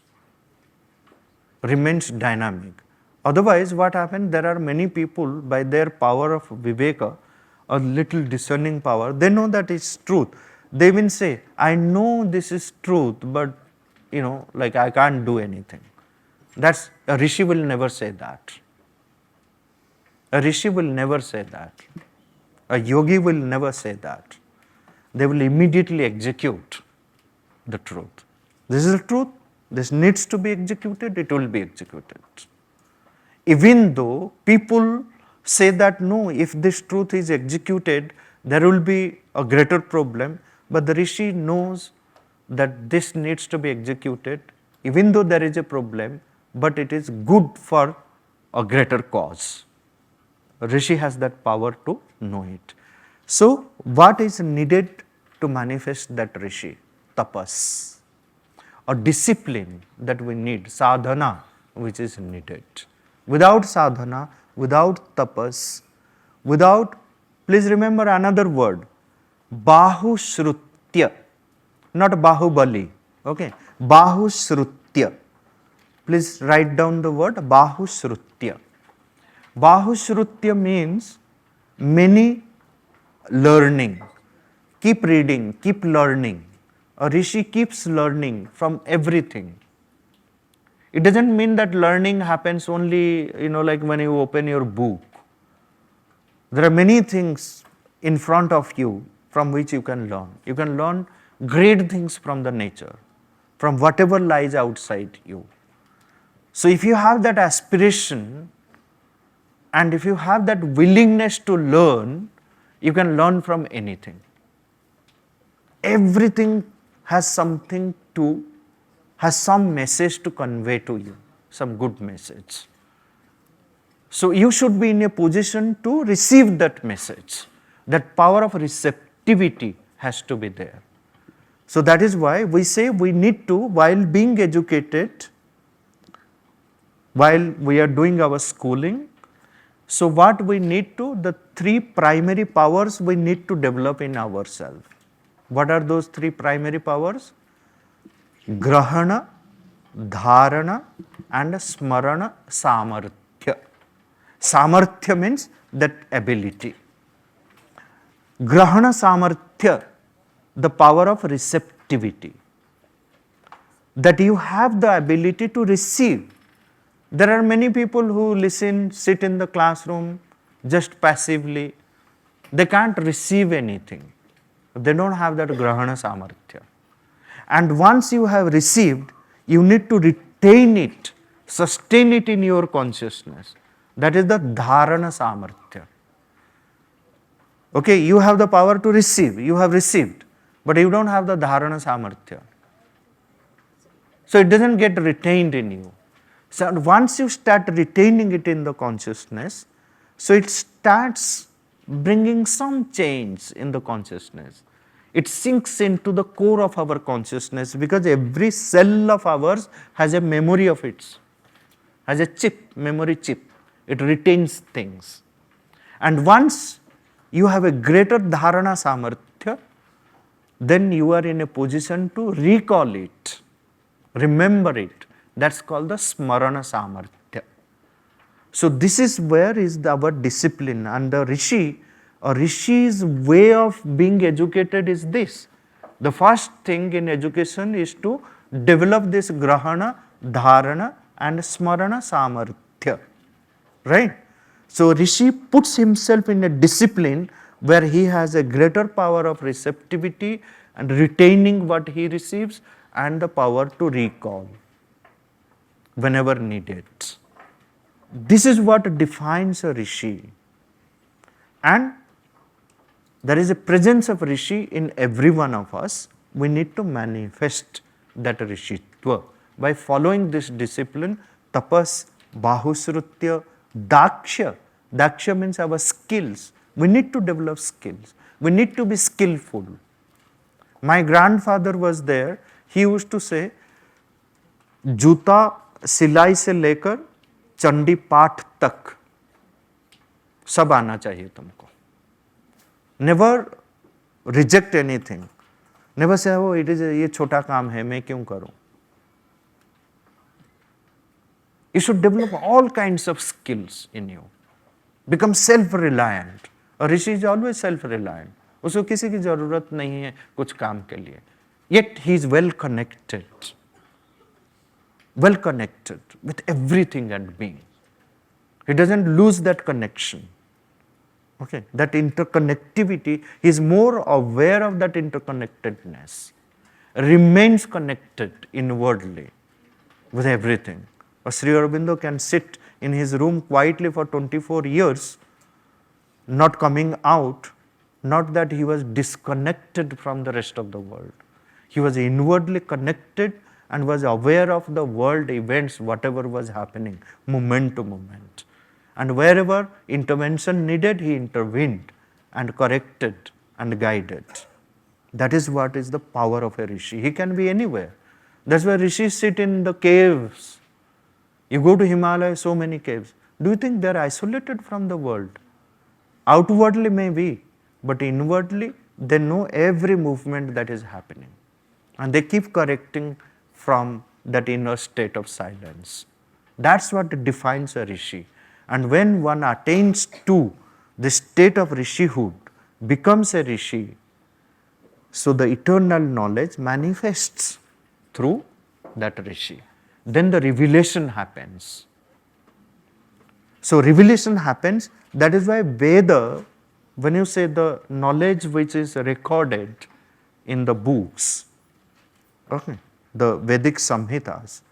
remains dynamic. Otherwise, what happens? There are many people, by their power of viveka, a little discerning power, they know that it's truth. They will say, I know this is truth, but like I can't do anything. That's, a rishi will never say that. A rishi will never say that. A yogi will never say that. They will immediately execute the truth. This is the truth, this needs to be executed, it will be executed. Even though people say that no, if this truth is executed, there will be a greater problem, but the Rishi knows that this needs to be executed, even though there is a problem, but it is good for a greater cause. Rishi has that power to know it. So, what is needed to manifest that Rishi? Tapas, a discipline that we need, sadhana, which is needed. Without sadhana, without tapas, without, please remember another word, bahushrutya, not bahubali, okay, bahushrutya. Please write down the word bahushrutya. Bahushrutya means many learning. Keep reading, keep learning. A rishi keeps learning from everything. It doesn't mean that learning happens only, like when you open your book. There are many things in front of you from which you can learn. You can learn great things from the nature, from whatever lies outside you. So if you have that aspiration and if you have that willingness to learn, you can learn from anything. Everything has some message to convey to you, some good message. So you should be in a position to receive that message. That power of receptivity has to be there. So that is why we say we need to, while being educated, while we are doing our schooling, so what we need to, the three primary powers we need to develop in ourselves. What are those three primary powers? Grahana, Dharana and Smarana Samarthya. Samarthya means that ability. Grahana Samarthya, the power of receptivity. That you have the ability to receive. There are many people who listen, sit in the classroom just passively. They can't receive anything. They don't have that Grahana Samarthya. And once you have received, you need to retain it, sustain it in your consciousness. That is the Dharana Samarthya. Okay, you have the power to receive, you have received, but you don't have the Dharana Samarthya. So it doesn't get retained in you. So once you start retaining it in the consciousness, so it starts bringing some change in the consciousness. It sinks into the core of our consciousness because every cell of ours has a memory of its, has a chip, memory chip. It retains things. And once you have a greater dharana samarthya, then you are in a position to recall it, remember it. That's called the smarana samarthya. So this is where is our discipline, and the rishi, a rishi's way of being educated is this. The first thing in education is to develop this grahana, dharana and smarana samarthya, right? So rishi puts himself in a discipline where he has a greater power of receptivity and retaining what he receives and the power to recall whenever needed. This is what defines a rishi. And there is a presence of rishi in every one of us. We need to manifest that rishitva by following this discipline, tapas, bahusrutya, daksha. Daksha means our skills. We need to develop skills. We need to be skillful. My grandfather was there. He used to say, जूता सिलाई से लेकर चंडी पाठ तक सब आना चाहिए तुमको. Never reject anything. Never say, oh, it is ये छोटा काम है, मैं क्यों करूं. You should develop all kinds of skills in you. Become self-reliant. A rishi is always self-reliant. उसको किसी की जरूरत नहीं है कुछ काम के लिए. Yet he is well connected with everything and being. He doesn't lose that connection. Okay, that interconnectivity, he is more aware of that interconnectedness, remains connected inwardly. with everything. Or Sri Aurobindo can sit in his room quietly for 24 years, not coming out, not that he was disconnected from the rest of the world. He was inwardly connected and was aware of the world events, whatever was happening, moment to moment. And wherever intervention needed, he intervened and corrected and guided. That is what is the power of a rishi. He can be anywhere. That's why rishis sit in the caves. You go to Himalaya, so many caves. Do you think they are isolated from the world? Outwardly maybe, but inwardly they know every movement that is happening. And they keep correcting from that inner state of silence. That's what defines a rishi. And when one attains to the state of rishihood, becomes a rishi, so the eternal knowledge manifests through that rishi. Then the revelation happens. So revelation happens, that is why Veda, when you say the knowledge which is recorded in the books, okay, the Vedic Samhitas,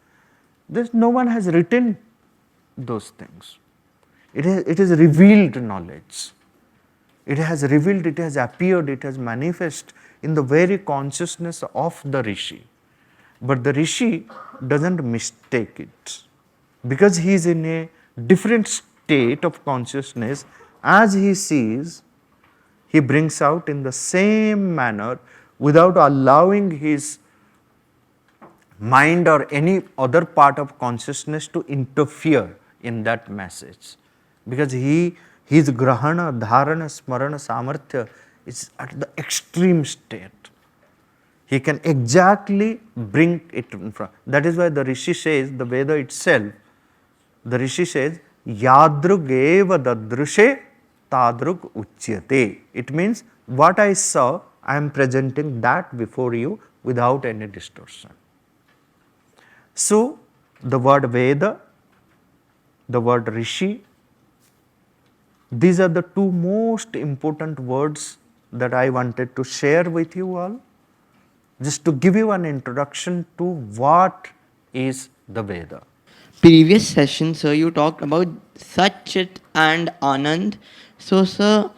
no one has written those things. It is revealed knowledge. It has revealed, it has appeared, it has manifest in the very consciousness of the rishi. But the rishi doesn't mistake it, because he is in a different state of consciousness. As he sees, he brings out in the same manner without allowing his mind or any other part of consciousness to interfere in that message. Because his grahana, dharana, smarana, samarthya is at the extreme state. He can exactly bring it in front. That is why the rishi says, the Veda itself, the rishi says, yadrug eva dadrushe tadrug uchyate. It means what I saw, I am presenting that before you without any distortion. So, the word Veda, the word rishi, these are the two most important words that I wanted to share with you all, just to give you an introduction to what is the Veda. Previous session, sir, you talked about Sat, Chit and Anand. So, sir,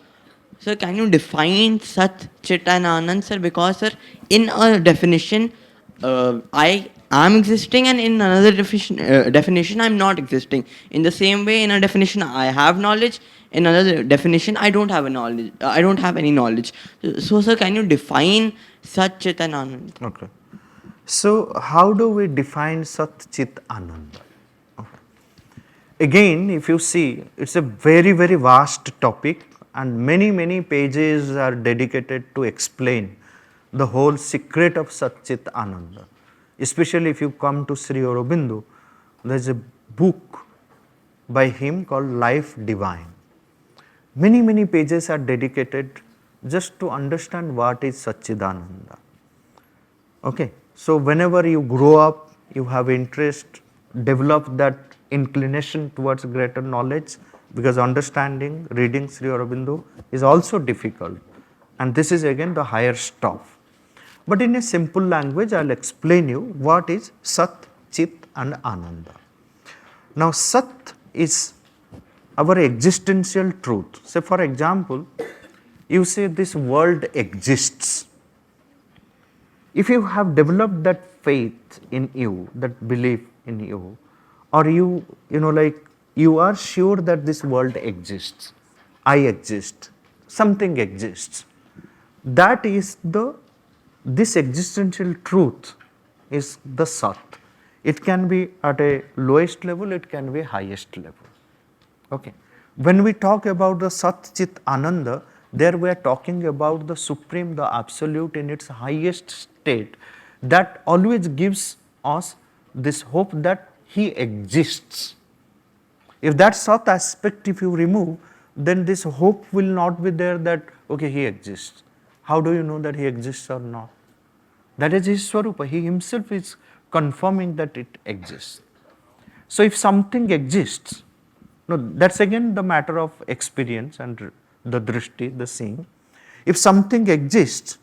can you define Sat, Chit and Anand, sir? Because, sir, in a definition, I am existing, and in another definition, I am not existing. In the same way, in a definition, I have knowledge. In another definition, I don't have a knowledge. I don't have any knowledge. So, sir, can you define Sat, Chit and Anand? Okay. So, how do we define Sat, Chit, Ananda? Okay. Again, if you see, it's a very, very vast topic, and many pages are dedicated to explain the whole secret of Sat, Chit, Ananda. Especially if you come to Sri Aurobindo, there is a book by him called Life Divine. Many pages are dedicated just to understand what is Satchidananda. Okay, so whenever you grow up, you have interest, develop that inclination towards greater knowledge, because understanding, reading Sri Aurobindo is also difficult, and this is again the higher stuff. But in a simple language, I will explain you what is Sat, Chit and Ananda. Now, Sat is our existential truth. Say for example, you say this world exists. If you have developed that faith in you, that belief in you, or you are sure that this world exists, I exist, something exists, that is this existential truth is the Sat. It can be at a lowest level, it can be highest level. Okay. When we talk about the Sat, Chit, Ananda, there we are talking about the Supreme, the Absolute in its highest state, that always gives us this hope that He exists. If that Sat aspect, if you remove, then this hope will not be there that, okay, He exists. How do you know that He exists or not? That is His Swarupa. He Himself is confirming that it exists. So if something exists, no, that's again the matter of experience and the drishti, the seeing. If something exists,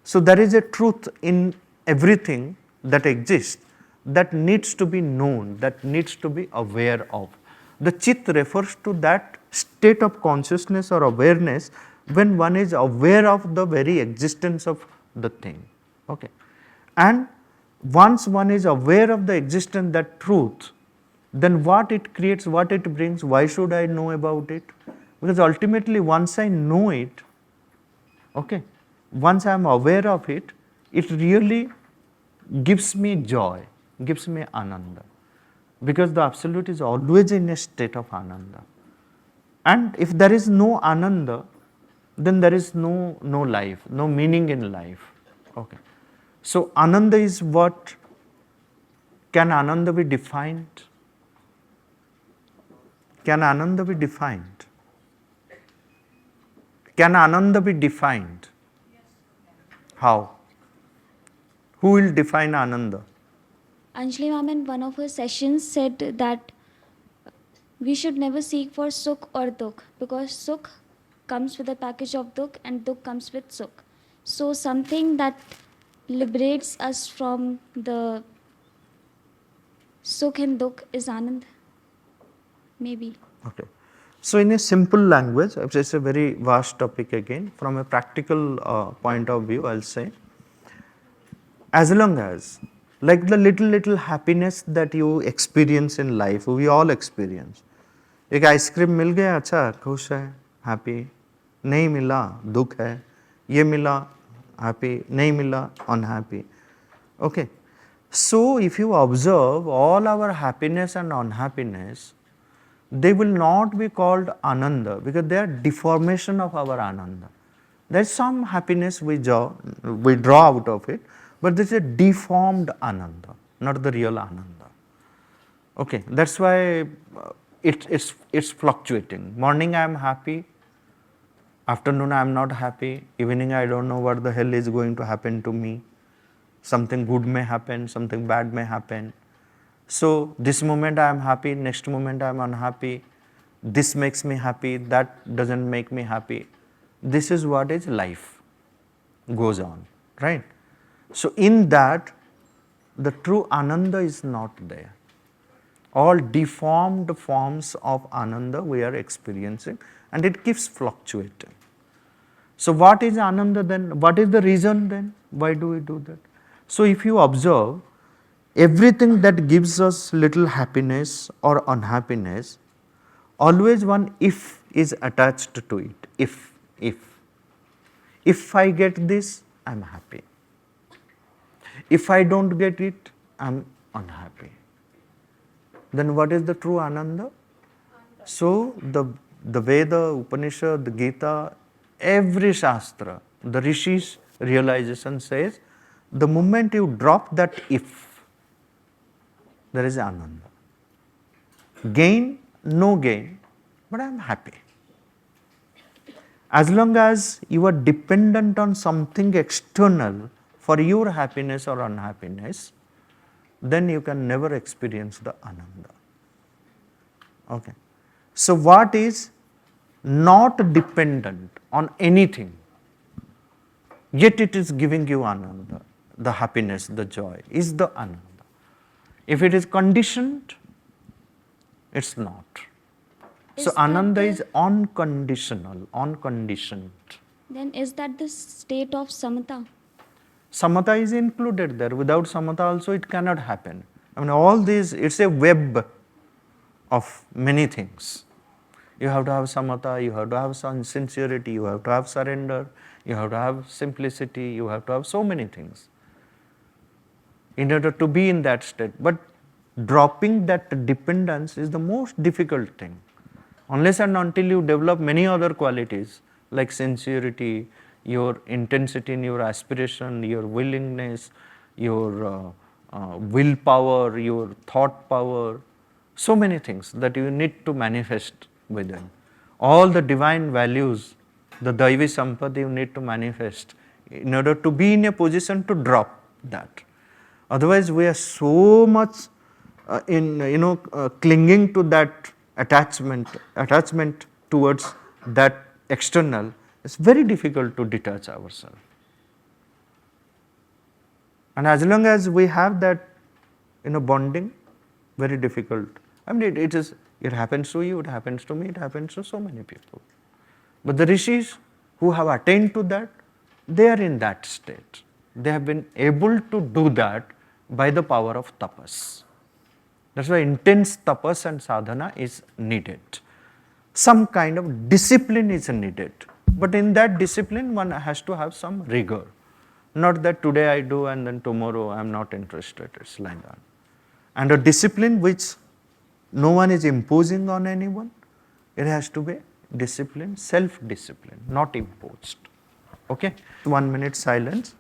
so there is a truth in everything that exists, that needs to be known, that needs to be aware of. The chit refers to that state of consciousness or awareness when one is aware of the very existence of the thing. Okay. And once one is aware of the existence, that truth, then what it creates, what it brings, why should I know about it? Because ultimately once I know it, okay, once I am aware of it, it really gives me joy, gives me ananda. Because the Absolute is always in a state of ananda. And if there is no ananda, then there is no life, no meaning in life. Okay. So ananda is what? Can ananda be defined? Can ananda be defined? Can ananda be defined? How? Who will define ananda? Anjali ma'am in one of her sessions said that we should never seek for sukh or dukh, because sukh comes with a package of dukh and dukh comes with sukh. So something that liberates us from the sukh and dukh is anand, maybe. Okay. So in a simple language, it's a very vast topic again, from a practical point of view, I'll say, as long as, like the little happiness that you experience in life, we all experience. एक ice cream मिल गया, अच्छा खुश है, happy, नहीं मिला दुख है, ये मिला हैप्पी, नहीं मिला unhappy. Okay. So if you observe all our happiness and unhappiness, they will not be called ananda because they are deformation of our ananda. There is some happiness we draw out of it, but this is a deformed ananda, not the real ananda. Okay, that's why it's fluctuating. Morning I am happy, afternoon I am not happy, evening I don't know what the hell is going to happen to me. Something good may happen, something bad may happen. So this moment I am happy, next moment I am unhappy. This makes me happy, that doesn't make me happy. This is what is life goes on, right? So in that, the true ananda is not there. All deformed forms of ananda we are experiencing, and it keeps fluctuating. So what is ananda then? What is the reason then? Why do we do that? So if you observe, everything that gives us little happiness or unhappiness, always one if is attached to it. If I get this, I am happy. If I don't get it, I am unhappy. Then what is the true ananda? So the Veda, Upanishad, the Gita, every Shastra, the Rishis' realization says, the moment you drop that if, there is ananda. Gain, no gain, but I am happy. As long as you are dependent on something external for your happiness or unhappiness, then you can never experience the ananda. Okay. So what is not dependent on anything, yet it is giving you ananda, the happiness, the joy, is the ananda. If it is conditioned, it's not. So ananda is unconditional, unconditioned. Then is that the state of samatha? Samatha is included there. Without samatha also it cannot happen. I mean, all these, it's a web of many things. You have to have samatha, you have to have some sincerity, you have to have surrender, you have to have simplicity, you have to have so many things in order to be in that state. But dropping that dependence is the most difficult thing. Unless and until you develop many other qualities like sincerity, your intensity in your aspiration, your willingness, your willpower, your thought power, so many things that you need to manifest within. All the divine values, the Daivi Sampad you need to manifest in order to be in a position to drop that. Otherwise, we are so much clinging to that attachment towards that external. It's very difficult to detach ourselves. And as long as we have that bonding, very difficult. I mean, it happens to you, it happens to me, it happens to so many people. But the rishis who have attained to that, they are in that state. They have been able to do that by the power of tapas. That's why intense tapas and sadhana is needed. Some kind of discipline is needed. But in that discipline, one has to have some rigor. Not that today I do and then tomorrow I am not interested. It's like that. And a discipline which no one is imposing on anyone, it has to be discipline, self-discipline, not imposed. Okay? 1 minute silence.